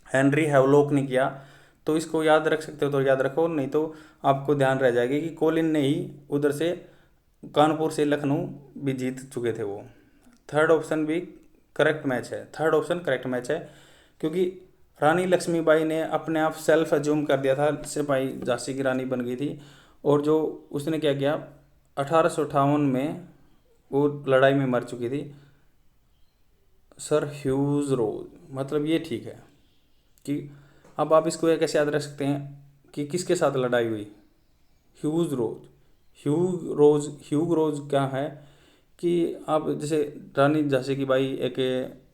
हेनरी हैवलॉक ने किया, तो इसको याद रख सकते हो तो याद रखो, नहीं तो आपको ध्यान रह जाएगी कि कोलिन ने ही उधर से कानपुर से लखनऊ भी जीत चुके थे वो। थर्ड ऑप्शन भी करेक्ट मैच है, थर्ड ऑप्शन करेक्ट मैच है, क्योंकि रानी लक्ष्मीबाई ने अपने आप सेल्फ अज्यूम कर दिया था, सिपाही झांसी की रानी बन गई थी। और जो उसने क्या किया, 1858 में वो लड़ाई में मर चुकी थी। सर ह्यूज रोज, मतलब ये ठीक है कि अब आप इसको कैसे याद रख सकते हैं कि किसके साथ लड़ाई हुई, ह्यूज रोज। ह्यूग रोज क्या है कि आप जैसे रानी झांसी की बाई एक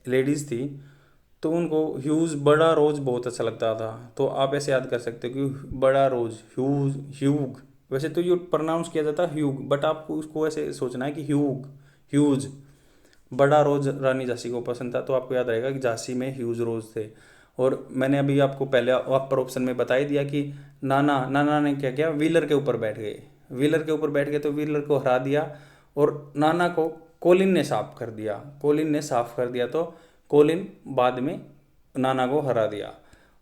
लेडीज़ थी, तो उनको ह्यूज, बड़ा रोज बहुत अच्छा लगता था, तो आप ऐसे याद कर सकते हो कि बड़ा रोज, ह्यूग। वैसे तो ये प्रोनाउंस किया जाता है ह्यूग, बट आपको उसको ऐसे सोचना है कि ह्यूज। बड़ा रोज रानी झांसी को पसंद था, तो आपको याद रहेगा कि झांसी में ह्यूज रोज थे। और मैंने अभी आपको पहले अपर ऑप्शन में बता ही दिया कि नाना ने क्या किया, व्हीलर के ऊपर बैठ गए। व्हीलर के ऊपर बैठ गए तो व्हीलर को हरा दिया, और नाना को कोलिन ने साफ कर दिया। कोलिन ने साफ कर दिया, तो कोलिन बाद में नाना को हरा दिया।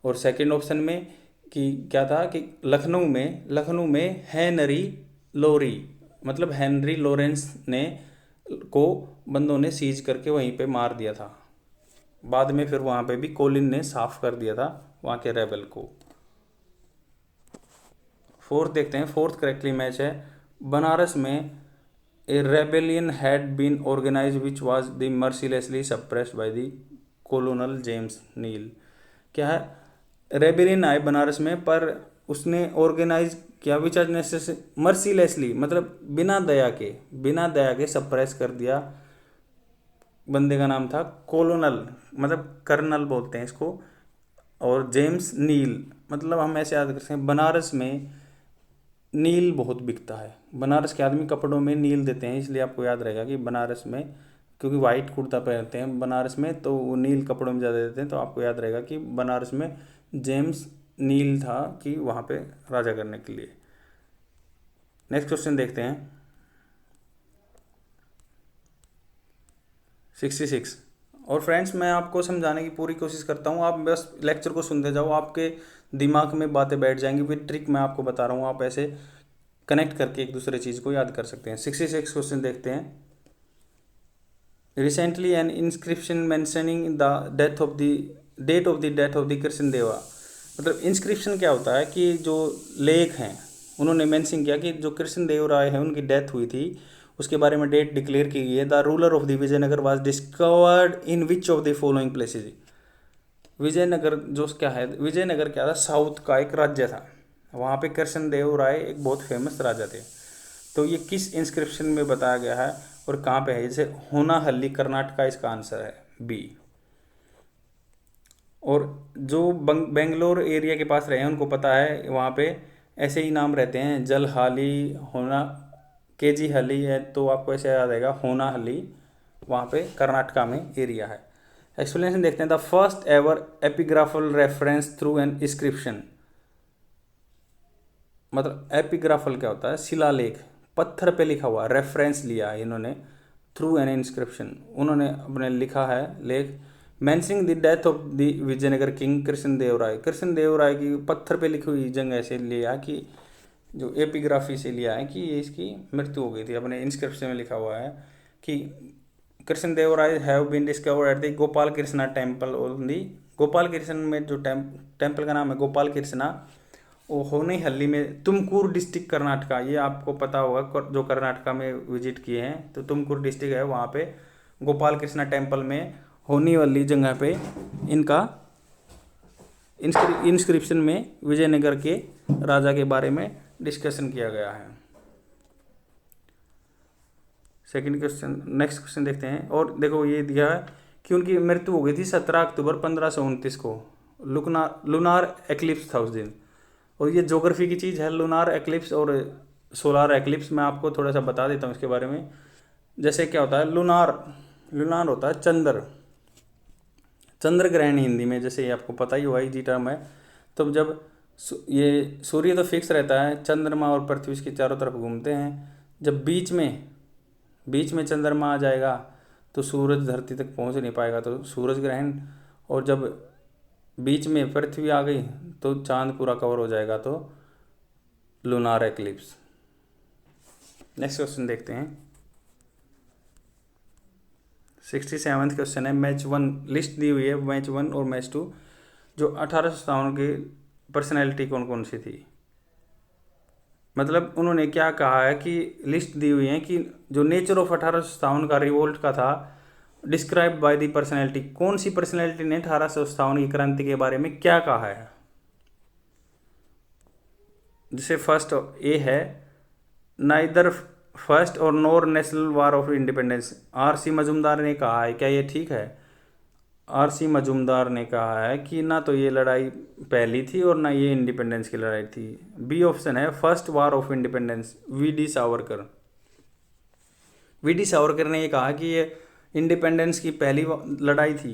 और सेकंड ऑप्शन में कि क्या था कि लखनऊ में हेनरी लोरी, मतलब हेनरी लॉरेंस ने को बंदों ने सीज करके वहीं पे मार दिया था। बाद में फिर वहाँ पे भी कोलिन ने साफ कर दिया था वहाँ के रेबल को। फोर्थ देखते हैं, फोर्थ करेक्टली मैच है, बनारस में a rebellion had been organise which was the mercilessly suppressed by the colonel James Neill. क्या है, रेबेलियन आए बनारस में, पर उसने ऑर्गेनाइज किया विच वाज मर्सीलेसली, मतलब बिना दया के सप्रेस कर दिया। बंदे का नाम था कोलोनल, मतलब कर्नल बोलते हैं इसको, और जेम्स नील, मतलब हम ऐसे याद कर सकते हैं, बनारस में नील बहुत बिकता है। बनारस के आदमी कपड़ों में नील देते हैं, इसलिए आपको याद रहेगा कि बनारस में, क्योंकि वाइट कुर्ता पहनते हैं बनारस में, तो वो नील कपड़ों में ज़्यादा देते हैं, तो आपको याद रहेगा कि बनारस में जेम्स नील था कि वहाँ पे राजा करने के लिए। नेक्स्ट क्वेश्चन देखते हैं, 66। और फ्रेंड्स, मैं आपको समझाने की पूरी कोशिश करता हूँ, आप बस लेक्चर को सुनते जाओ, आपके दिमाग में बातें बैठ जाएंगी। फिर ट्रिक मैं आपको बता रहा हूँ, आप ऐसे कनेक्ट करके एक दूसरे चीज़ को याद कर सकते हैं। 66 क्वेश्चन देखते हैं। Recently an inscription mentioning the death of the date of the death of the Krishnadeva. मतलब इंस्क्रिप्शन क्या होता है कि जो लेख हैं उन्होंने मेंशन किया कि जो कृष्णदेव राय हैं उनकी डेथ हुई थी, उसके बारे में डेट डिक्लेयर की गई है। The ruler of the Vijayanagar was discovered in which of the following places. Vijayanagar जो क्या है, विजयनगर क्या था, साउथ का एक राज्य था, वहाँ पे कृष्णदेव राय एक बहुत फेमस राजा थे। तो ये किस इंस्क्रिप्शन में बताया गया है और कहाँ पे है, जैसे होनाहल्ली कर्नाटका इसका आंसर है बी। और जो बेंगलोर एरिया के पास रहे हैं उनको पता है, वहाँ पे ऐसे ही नाम रहते हैं, जलहाली, होना, केजी हली है, तो आपको ऐसे याद आएगा होनाहल्ली, वहाँ पे कर्नाटका में एरिया है। एक्सप्लेनेशन देखते हैं, the first ever epigraphical reference through an inscription. मतलब एपिग्राफल क्या होता है, शिलालेख, पत्थर पे लिखा हुआ, रेफरेंस लिया है इन्होंने थ्रू एन इंस्क्रिप्शन, उन्होंने अपने लिखा है लेख, mentioning the death of the Vijayanagara king Krishnadeva Raya. Krishnadeva Raya की पत्थर पे लिखी हुई जगह से लिया कि जो एपिग्राफी से लिया है कि ये इसकी मृत्यु हो गई थी। अपने इंस्क्रिप्शन में लिखा हुआ है कि Krishnadeva Raya have been discovered at the Gopal Krishna temple on the, Gopal Krishna में जो टेम्पल का नाम है गोपाल कृष्णा, वो होनेहल्ली में तुमकुर डिस्ट्रिक्ट कर्नाटका, ये आपको पता होगा, जो कर्नाटका में विजिट किए हैं तो तुमकुर डिस्ट्रिक्ट है, वहाँ पे गोपाल कृष्णा टेम्पल में होनेहल्ली जगह पे इनका इंस्क्रिप्शन में विजयनगर के राजा के बारे में डिस्कशन किया गया है। सेकंड क्वेश्चन, नेक्स्ट क्वेश्चन देखते हैं। और देखो ये दिया है कि उनकी मृत्यु हो गई थी 17 अक्टूबर 1529 को, लूनार एक्लिप्स था उस दिन। और ये ज्योग्राफी की चीज़ है, लूनार एक्लिप्स और सोलार एक्लिप्स। मैं आपको थोड़ा सा बता देता हूँ इसके बारे में। जैसे क्या होता है, लूनार होता है चंद्र ग्रहण हिंदी में, जैसे ये आपको पता ही होगा, इजी टर्म है। तो जब ये सूर्य तो फिक्स रहता है, चंद्रमा और पृथ्वी इसके चारों तरफ घूमते हैं। जब बीच में चंद्रमा आ जाएगा तो सूरज धरती तक पहुंच नहीं पाएगा, तो सूरज ग्रहण। और जब बीच में पृथ्वी आ गई तो चांद पूरा कवर हो जाएगा, तो लूनार एक्लिप्स। नेक्स्ट क्वेश्चन देखते हैं। 67वां क्वेश्चन है, मैच 1 लिस्ट दी हुई है, मैच 1 और मैच 2, जो 1857 की पर्सनैलिटी कौन कौन सी थी। मतलब उन्होंने क्या कहा है कि लिस्ट दी हुई है कि जो नेचर ऑफ 1857 का रिवोल्ट का था, डिस्क्राइब बाय द पर्सनैलिटी, कौन सी पर्सनैलिटी ने 1857 की क्रांति के बारे में क्या कहा है। जैसे फर्स्ट ए है, नाइदर फर्स्ट और nor national war of independence, R C. Majumdar ने कहा है। क्या ये ठीक है? आर.सी. मजूमदार ने कहा है कि ना तो ये लड़ाई पहली थी और ना ये इंडिपेंडेंस की लड़ाई थी। बी ऑप्शन है, first war of independence, VD. Savarkar ने ये कहा कि ये इंडिपेंडेंस की पहली लड़ाई थी।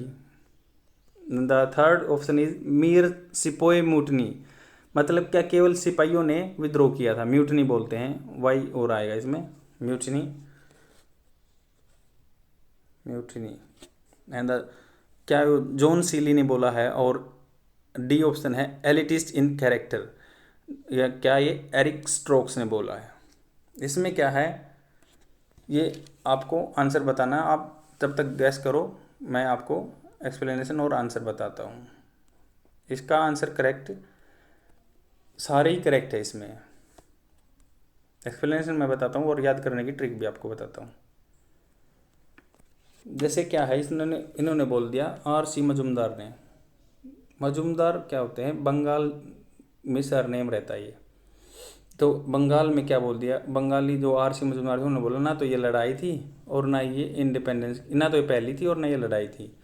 The third option is mere sepoy mutiny, मतलब क्या केवल सिपाहियों ने विद्रोह किया था, म्यूटनी बोलते हैं, वाई और आएगा इसमें, म्यूटनी। एंड क्या जॉन सीली ने बोला है। और डी ऑप्शन है एलिटिस्ट इन कैरेक्टर, या क्या ये एरिक स्ट्रोक्स ने बोला है। इसमें क्या है ये आपको आंसर बताना, आप तब तक गैस करो, मैं आपको एक्सप्लेनेशन और आंसर बताता हूँ। इसका आंसर करेक्ट, सारे ही करेक्ट है इसमें। एक्सप्लेनेशन मैं बताता हूँ और याद करने की ट्रिक भी आपको बताता हूँ। जैसे क्या है, इन्होंने बोल दिया आर.सी. मजूमदार ने। मजूमदार क्या होते हैं, बंगाल में सरनेम रहता है ये। तो बंगाल में क्या बोल दिया, बंगाली जो आर.सी. मजूमदार थे उन्होंने बोला ना तो ये लड़ाई थी और ना ये इंडिपेंडेंस, ना तो ये पहली थी और ना ये लड़ाई थी।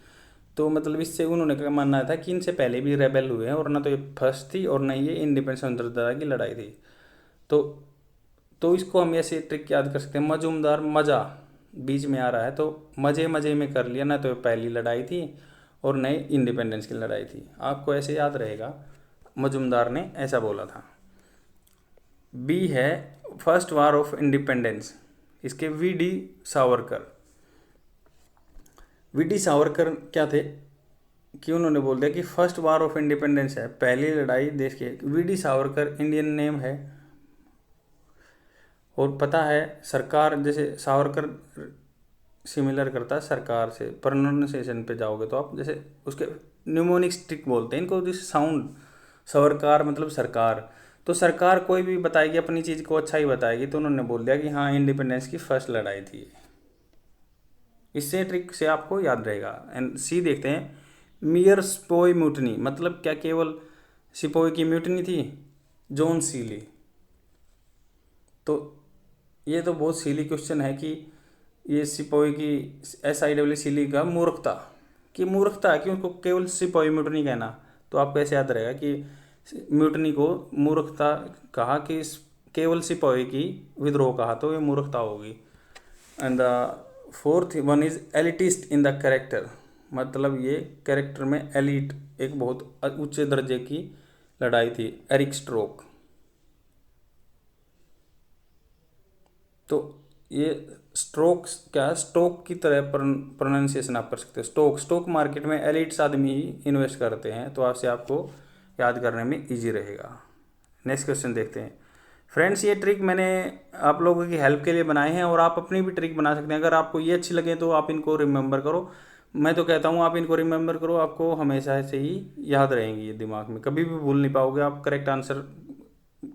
तो मतलब इससे उन्होंने क्या मानना था कि इनसे पहले भी रेबेल हुए हैं और ना तो ये फर्स्ट थी और ना ये इंडिपेंडेंस स्वतंत्रता की लड़ाई थी। तो इसको हम ऐसे ट्रिक याद कर सकते हैं, मजूमदार, मजा बीच में आ रहा है तो मजे मजे में कर लिया, ना तो पहली लड़ाई थी और नए इंडिपेंडेंस की लड़ाई थी। आपको ऐसे याद रहेगा, मजूमदार ने ऐसा बोला था। बी है फर्स्ट वार ऑफ इंडिपेंडेंस, इसके वी.डी. सावरकर क्या थे कि उन्होंने बोल दिया कि फर्स्ट वार ऑफ इंडिपेंडेंस है, पहली लड़ाई देश की। वी.डी. सावरकर इंडियन नेम है और पता है सरकार, जैसे सावरकर सिमिलर करता है सरकार से, प्रोनाउंसिएशन पे जाओगे तो आप, जैसे उसके न्यूमोनिक स्टिक बोलते हैं इनको, जैसे साउंड, सरकार मतलब सरकार। तो सरकार कोई भी बताएगी अपनी चीज़ को अच्छा ही बताएगी, तो उन्होंने बोल दिया कि हाँ इंडिपेंडेंस की फर्स्ट लड़ाई थी। इससे ट्रिक से आपको याद रहेगा। एंड सी देखते हैं, मियर सिपोई म्यूटनी, मतलब क्या केवल सिपोई की म्यूटनी थी, जॉन सीली। तो ये तो बहुत सीली क्वेश्चन है कि ये सिपोई की, SIW सीली का मूर्खता कि उनको केवल सिपोई म्यूटनी कहना। तो आपको ऐसे याद रहेगा कि म्यूटनी को मूर्खता कहा, कि केवल सिपोई की विद्रोह कहा तो ये मूर्खता होगी। And the fourth one is elitist in the character, मतलब ये कैरेक्टर में एलिट, एक बहुत उच्च दर्जे की लड़ाई थी, एरिक स्ट्रोक। तो ये स्ट्रोक्स क्या, स्टोक की तरह प्रोनाउंसिएशन आप कर सकते हो। स्टोक मार्केट में एलिट्स आदमी ही इन्वेस्ट करते हैं, तो आपसे आपको याद करने में इजी रहेगा। नेक्स्ट क्वेश्चन देखते हैं। फ्रेंड्स, ये ट्रिक मैंने आप लोगों की हेल्प के लिए बनाए हैं और आप अपनी भी ट्रिक बना सकते हैं। अगर आपको ये अच्छी लगे तो आप इनको रिमेंबर करो। मैं तो कहता हूँ आप इनको रिमेंबर करो, आपको हमेशा से ही याद रहेंगी ये दिमाग में, कभी भी भूल नहीं पाओगे आप। करेक्ट आंसर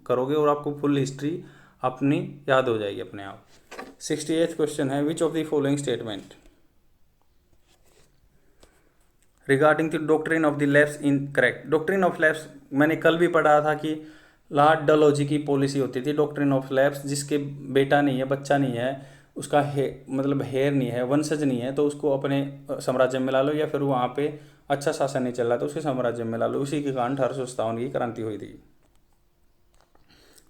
करोगे और आपको फुल हिस्ट्री अपनी याद हो जाएगी अपने आप। 68th क्वेश्चन है, विच of the following statement regarding the doctrine of the lapse in correct. Doctrine of lapse मैंने कल भी पढ़ा था कि लॉर्ड डलहौजी की पॉलिसी होती थी डॉक्ट्रिन ऑफ लैप्स, जिसके बेटा नहीं है, बच्चा नहीं है, उसका मतलब हेयर नहीं है, वंशज नहीं है, तो उसको अपने साम्राज्य में ला लो, या फिर वहाँ पे अच्छा शासन नहीं चल रहा तो उसके साम्राज्य में ला लो। उसी के कारण 1857 की क्रांति हुई थी।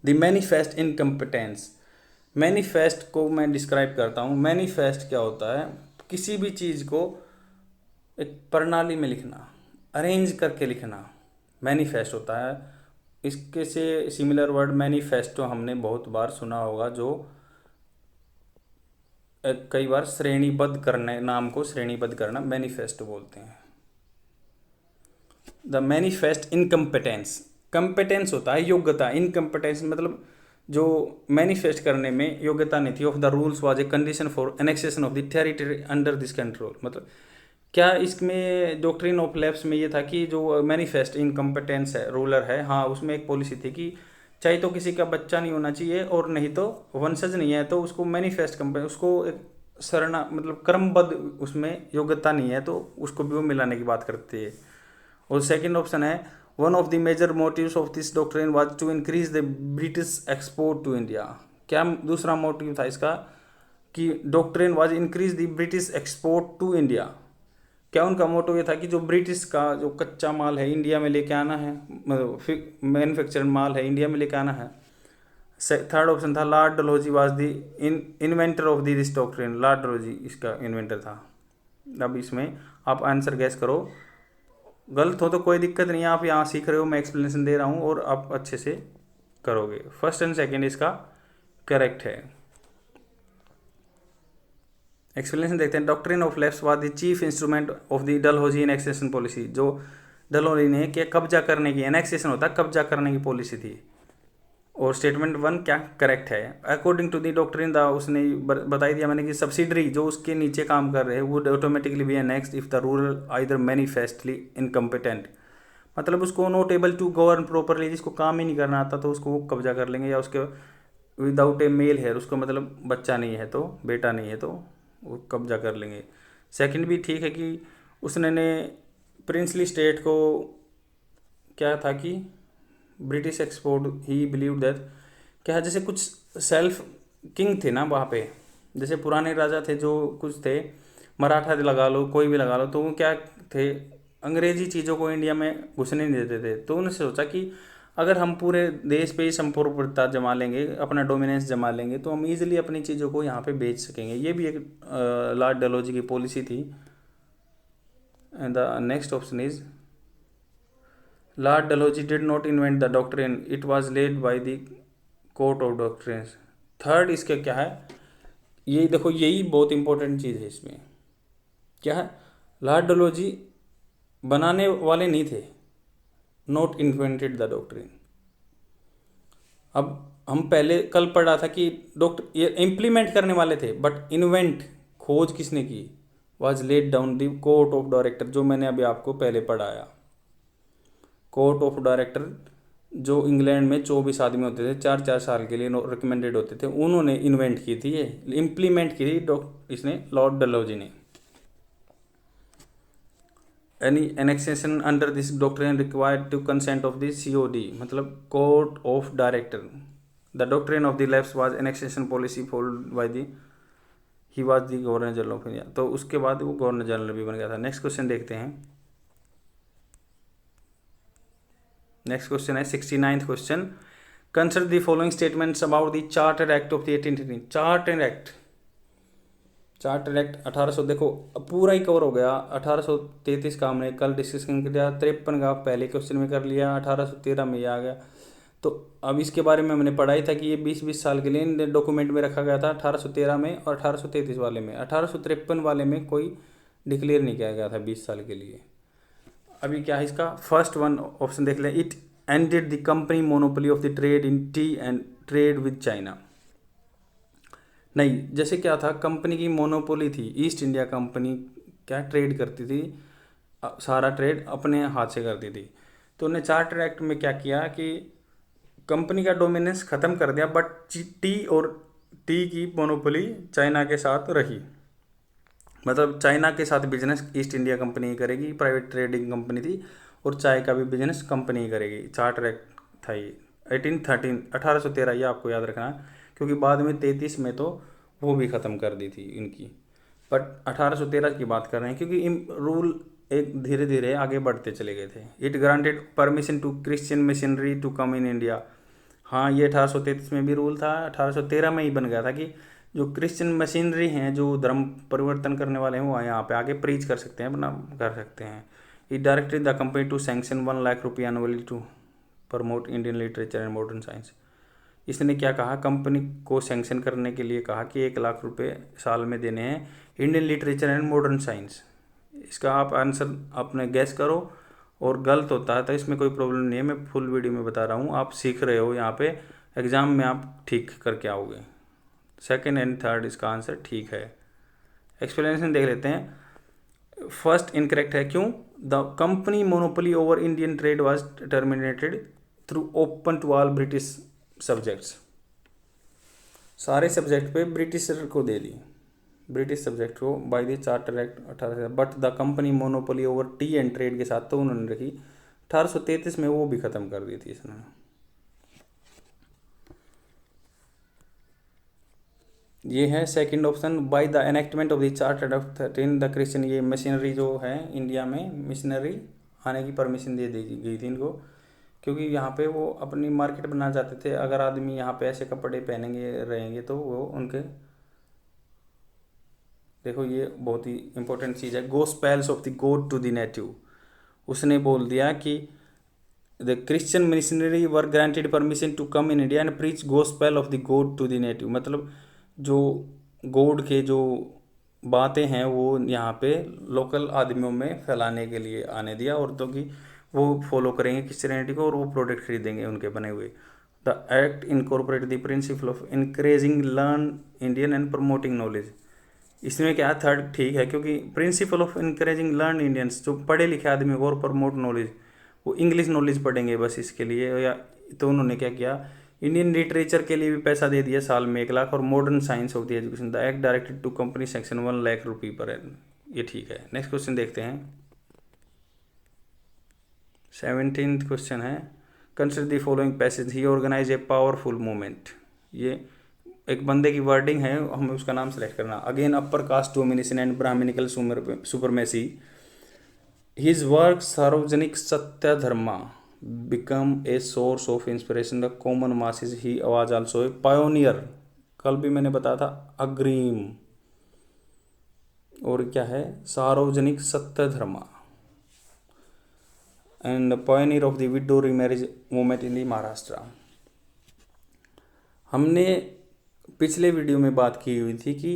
द मैनिफेस्ट इनकम्पिटेंस, मैनिफेस्ट को मैं डिस्क्राइब करता हूँ। मैनिफेस्ट क्या होता है, किसी भी चीज़ को एक प्रणाली में लिखना, अरेंज करके लिखना, मैनिफेस्ट होता है। इसके से सिमिलर वर्ड मैनिफेस्टो हमने बहुत बार सुना होगा, जो कई बार श्रेणीबद्ध करने, नाम को श्रेणीबद्ध करना मैनिफेस्टो बोलते हैं। द मैनिफेस्ट इनकम्पिटेंस, कंपिटेंस होता है योग्यता, इनकम्पिटेंस मतलब जो मैनिफेस्ट करने में योग्यता नहीं थी। Of the rules was a condition for annexation of the territory under this control, मतलब क्या इसमें डॉक्ट्रिन ऑफ लैप्स में ये था कि जो मैनिफेस्ट इनकम्पिटेंस है, रूलर है, हाँ, उसमें एक पॉलिसी थी कि चाहे तो किसी का बच्चा नहीं होना चाहिए और नहीं तो वंशज नहीं है, तो उसको मैनिफेस्ट उसको एक सरना मतलब क्रमबद्ध उसमें योग्यता नहीं है तो उसको भी वो मिलाने की बात करती है। और सेकंड ऑप्शन है, one of the major motives of this doctrine was to increase the British export to India. क्या दूसरा मोटिव था इसका कि doctrine was increase the British export to India. क्या उनका मोटो ये था कि जो ब्रिटिश का जो कच्चा माल है इंडिया में लेके आना है, मतलब मैन्युफैक्चर्ड माल है इंडिया में लेके आना है। थर्ड ऑप्शन था, Lord Dalhousie was the inventor of this doctrine. Lord Dalhousie इसका इन्वेंटर था। अब इसमें आप आंसर गैस करो, गलत हो तो कोई दिक्कत नहीं है, आप यहाँ सीख रहे हो, मैं एक्सप्लेनेशन दे रहा हूँ और आप अच्छे से करोगे। फर्स्ट एंड सेकेंड इसका करेक्ट है। एक्सप्लेनेशन देखते हैं। Doctrine of lapse was the chief instrument of the Dalhousie annexation policy. जो डलहौजी ने क्या कब्जा करने की, एनेक्सेशन होता है कब्जा करने की पॉलिसी थी। और स्टेटमेंट 1 क्या करेक्ट है। According to the doctrine the, उसने बताई दिया मैंने कि सब्सिडरी जो उसके नीचे काम कर रहे हैं would automatically be annexed if the ruler either manifestly incompetent, मतलब उसको not able to govern properly, जिसको काम ही नहीं करना आता तो उसको वो कब्जा कर लेंगे, या उसके विदाउट ए मेल हेयर, उसको मतलब बच्चा नहीं है तो, बेटा नहीं है तो वो कब्जा कर लेंगे। सेकंड भी ठीक है कि उसने ने प्रिंसली स्टेट को क्या था कि British export he believe that, क्या जैसे कुछ सेल्फ किंग थे ना वहाँ पे, जैसे पुराने राजा थे जो कुछ थे, मराठा लगा लो कोई भी लगा लो, तो वो क्या थे, अंग्रेजी चीज़ों को इंडिया में घुसने नहीं देते थे। तो उन्होंने सोचा कि अगर हम पूरे देश पे ही संप्रभुता जमा लेंगे, अपना डोमिनेंस जमा लेंगे, तो हम इजीली अपनी चीज़ों को यहाँ पे बेच सकेंगे। ये भी एक लॉर्ड डलहौजी की पॉलिसी थी। And the next option is Lord Dalhousie did not invent the doctrine, it was led by the court of doctrines. Third इसका क्या है, ये देखो यही बहुत इंपॉर्टेंट चीज़ है इसमें, क्या है, लॉर्ड डलहौजी बनाने वाले नहीं थे, नॉट इन्वेंटेड द डॉक्ट्रिन। अब हम पहले कल पढ़ा था कि डॉक्टर ये इम्प्लीमेंट करने वाले थे, बट इन्वेंट खोज किसने की, was laid down the court of director, जो मैंने अभी आपको पहले पढ़ाया। कोर्ट ऑफ डायरेक्टर जो इंग्लैंड में 24 आदमी होते थे, 4-4 साल के लिए रिकमेंडेड होते थे, उन्होंने इन्वेंट की थी, ये इम्प्लीमेंट की थी इसने, लॉर्ड डलहौजी ने। Any annexation under this doctrine required to consent of the COD, मतलब court of director. The doctrine of the lapse was annexation policy followed by the, he was the governor general of India. तो उसके बाद वो governor general भी बन गया था। Next question देखते हैं। नेक्स्ट क्वेश्चन है 69th question, consider the following statements about the charter act of the 1813। Charter act 1800, देखो पूरा ही कवर हो गया। 1833 का हमने कल डिस्कशन किया, 53 का पहले क्वेश्चन में कर लिया, 1813 में ये आ गया। तो अब इसके बारे में हमने पढ़ा ही था कि ये 20-20 साल के लिए डॉक्यूमेंट में रखा गया था, 1813 में और 1833 वाले में। 1853 वाले में कोई डिक्लेयर नहीं किया गया था 20 साल के लिए। अभी क्या है इसका, फर्स्ट वन ऑप्शन देख लें, it ended the company monopoly of the trade in T and trade with China. नहीं, जैसे क्या था, कंपनी की मोनोपोली थी, ईस्ट इंडिया कंपनी क्या ट्रेड करती थी, सारा ट्रेड अपने हाथ से करती थी। तो उन्हें चार्टर एक्ट में क्या किया कि कंपनी का डोमिनेंस ख़त्म कर दिया, बट टी की मोनोपोली चाइना के साथ रही। मतलब चाइना के साथ बिजनेस ईस्ट इंडिया कंपनी ही करेगी, प्राइवेट ट्रेडिंग कंपनी थी, और चाय का भी बिजनेस कंपनी ही करेगी। चार्टर एक्ट था ये 1813, ये आपको याद रखना है, क्योंकि बाद में 33 में तो वो भी ख़त्म कर दी थी इनकी, बट 1813 की बात कर रहे हैं, क्योंकि रूल एक धीरे धीरे आगे बढ़ते चले गए थे। It granted permission to Christian missionary to come in India. हाँ, ये 1833 में भी रूल था, 1813 में ही बन गया था कि जो क्रिश्चियन मशीनरी हैं, जो धर्म परिवर्तन करने वाले हैं, वो यहाँ पे आगे प्रीच कर सकते हैं, अपना कर सकते हैं। It directed the company to sanction 1 lakh रुपये annually to promote Indian literature and modern science. इसने क्या कहा, कंपनी को सैंक्शन करने के लिए कहा कि 1 लाख रुपये साल में देने हैं Indian literature and modern science. इसका आप आंसर अपने गैस करो, और गलत होता है तो इसमें कोई प्रॉब्लम नहीं है, मैं फुल वीडियो में बता रहा हूँ, आप सीख रहे हो, यहाँ पे एग्ज़ाम में आप ठीक करके आओगे। सेकंड एंड थर्ड इसका आंसर ठीक है। एक्सप्लेनेशन देख लेते हैं। फर्स्ट इनकरेक्ट है, क्यों? The company monopoly over Indian trade was terminated through open to all British subjects. सारे सब्जेक्ट पे ब्रिटिशर को दे दी, ब्रिटिश सब्जेक्ट को, by the charter act 1800। But the company monopoly over tea and trade के साथ तो उन्होंने रखी, 1833 में वो भी ख़त्म कर दी थी इसने। ये है second option, by the enactment of the charter of 13 the Christian. ये मशीनरी जो है इंडिया में, मिशनरी आने की परमिशन दे दी गई थी इनको, क्योंकि यहाँ पे वो अपनी मार्केट बनाना चाहते थे। अगर आदमी यहाँ पे ऐसे कपड़े पहनेंगे रहेंगे तो वो उनके, देखो ये बहुत ही इंपॉर्टेंट चीज़ है, gospels of the god to the native. उसने बोल दिया कि the Christian missionary were granted permission to come in India and preach gospel of the god to the native. मतलब जो गॉड के जो बातें हैं वो यहाँ पे लोकल आदमियों में फैलाने के लिए आने दिया, और तो कि वो फॉलो करेंगे क्रिश्चियनिटी को और वो प्रोडक्ट खरीदेंगे उनके बने हुए। The act incorporate the principle of increasing learn Indian and promoting knowledge. इसमें क्या, थर्ड ठीक है, क्योंकि principle of encouraging learn Indians, जो पढ़े लिखे आदमी को और प्रमोट नॉलेज, वो इंग्लिश नॉलेज पढ़ेंगे बस इसके लिए। या तो उन्होंने क्या किया, इंडियन लिटरेचर के लिए भी पैसा दे दिया साल में 1 लाख, और modern science of the education the act directed to company section 1 lakh रुपये पर एन। ये ठीक है। नेक्स्ट क्वेश्चन देखते हैं। 17th क्वेश्चन है, consider the following passage, he organise a powerful movement. ये एक बंदे की वर्डिंग है, हमें उसका नाम सेलेक्ट करना। Again upper caste domination and brahminical supremacy, his work Sarvajanik Satya Dharma become a source of inspiration the common masses, he was also A pioneer. कल भी मैंने बताया था अग्रीम, और क्या है, Sarvajanik Satya Dharma, and pioneer of the widow remarriage movement in the Maharashtra. हमने पिछले वीडियो में बात की हुई थी कि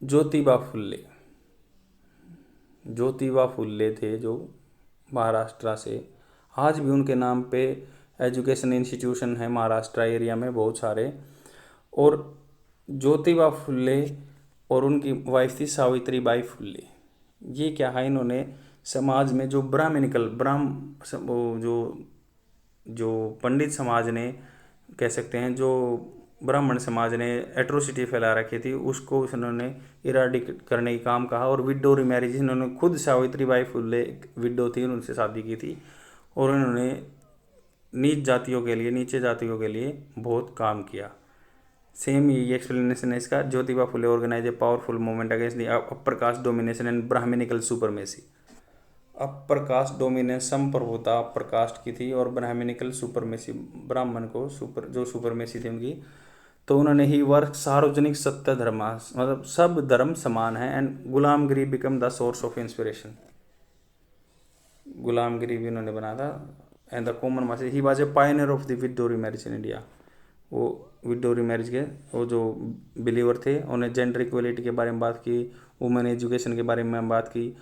ज्योतिबा फुल्ले थे जो महाराष्ट्र से, आज भी उनके नाम पे एजुकेशन इंस्टीट्यूशन है महाराष्ट्र एरिया में बहुत सारे। और ज्योतिबा फुल्ले और उनकी वाइफ थी सावित्रीबाई फुल्ले। ये क्या है, इन्होंने समाज में जो ब्राह्मणिकल जो पंडित समाज ने, कह सकते हैं जो ब्राह्मण समाज ने एट्रोसिटी फैला रखी थी, उसको उन्होंने इराडिकेट करने का काम कहा। और विडो रीमैरिज, इन्होंने खुद सावित्रीबाई फुल्ले विडो थी, उनसे शादी की थी, और उन्होंने नीच जातियों के लिए, नीचे जातियों के लिए बहुत काम किया। सेम ये एक्सप्लेनेशन है इसका। Jyotiba Phule organise a powerful movement against the upper caste domination and brahminical supremacy. Upper caste domination प्रभुता अपर कास्ट की थी, और ब्राह्मणिकल सुपरमेसी, ब्राह्मण को जो सुपरमेसी थी उनकी। तो उन्होंने ही वर्क सार्वजनिक सत्य धर्म, मतलब सब धर्म समान है, and Gulamgiri become the source of inspiration, गुलामगिरी भी उन्होंने बनाया था, and the common masses, he was a Pioneer of the widow remarriage in India. वो विडो रीमैरिज के वो जो बिलीवर थे, उन्हें जेंडर इक्वलिटी के बारे में बात की, वुमेन एजुकेशन के बारे में बात की,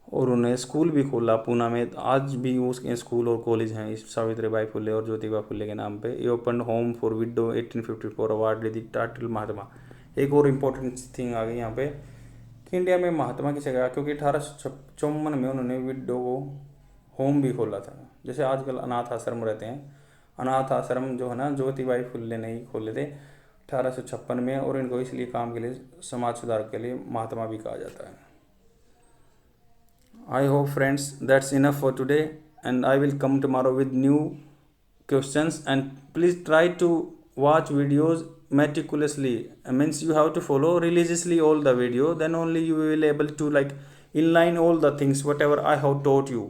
और उन्हें स्कूल भी खोला पूना में। आज भी उसके स्कूल और कॉलेज हैं इस सावित्रीबाई फुले और ज्योतिबा फुले के नाम पे। ये open home for widow 1854 award the title Mahatma. एक और इम्पोर्टेंट थिंग आ गई यहाँ पे कि इंडिया में महात्मा की जगह, क्योंकि 1854 में उन्होंने विडो को होम भी खोला था, जैसे आजकल अनाथ आश्रम रहते हैं, अनाथ आश्रम जो है ना ज्योतिबाई फुल्ले ने ही खोले थे 1856 में, और इनको इसलिए काम के लिए, समाज सुधार के लिए महात्मा भी कहा जाता है। I hope friends that's enough for today, and I will come tomorrow with new questions, and please try to watch videos meticulously. Means you have to follow religiously all the video, then only you will able to like inline all the things whatever I have taught you.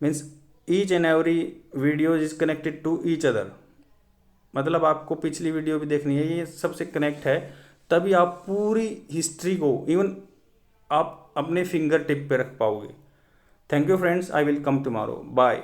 Means each and every video is connected to each other. मतलब आपको पिछली video भी देखनी है, ये सबसे connect है, तभी आप पूरी हिस्ट्री को इवन आप अपने फिंगर टिप पे रख पाओगे। Thank you friends, I will come tomorrow, bye.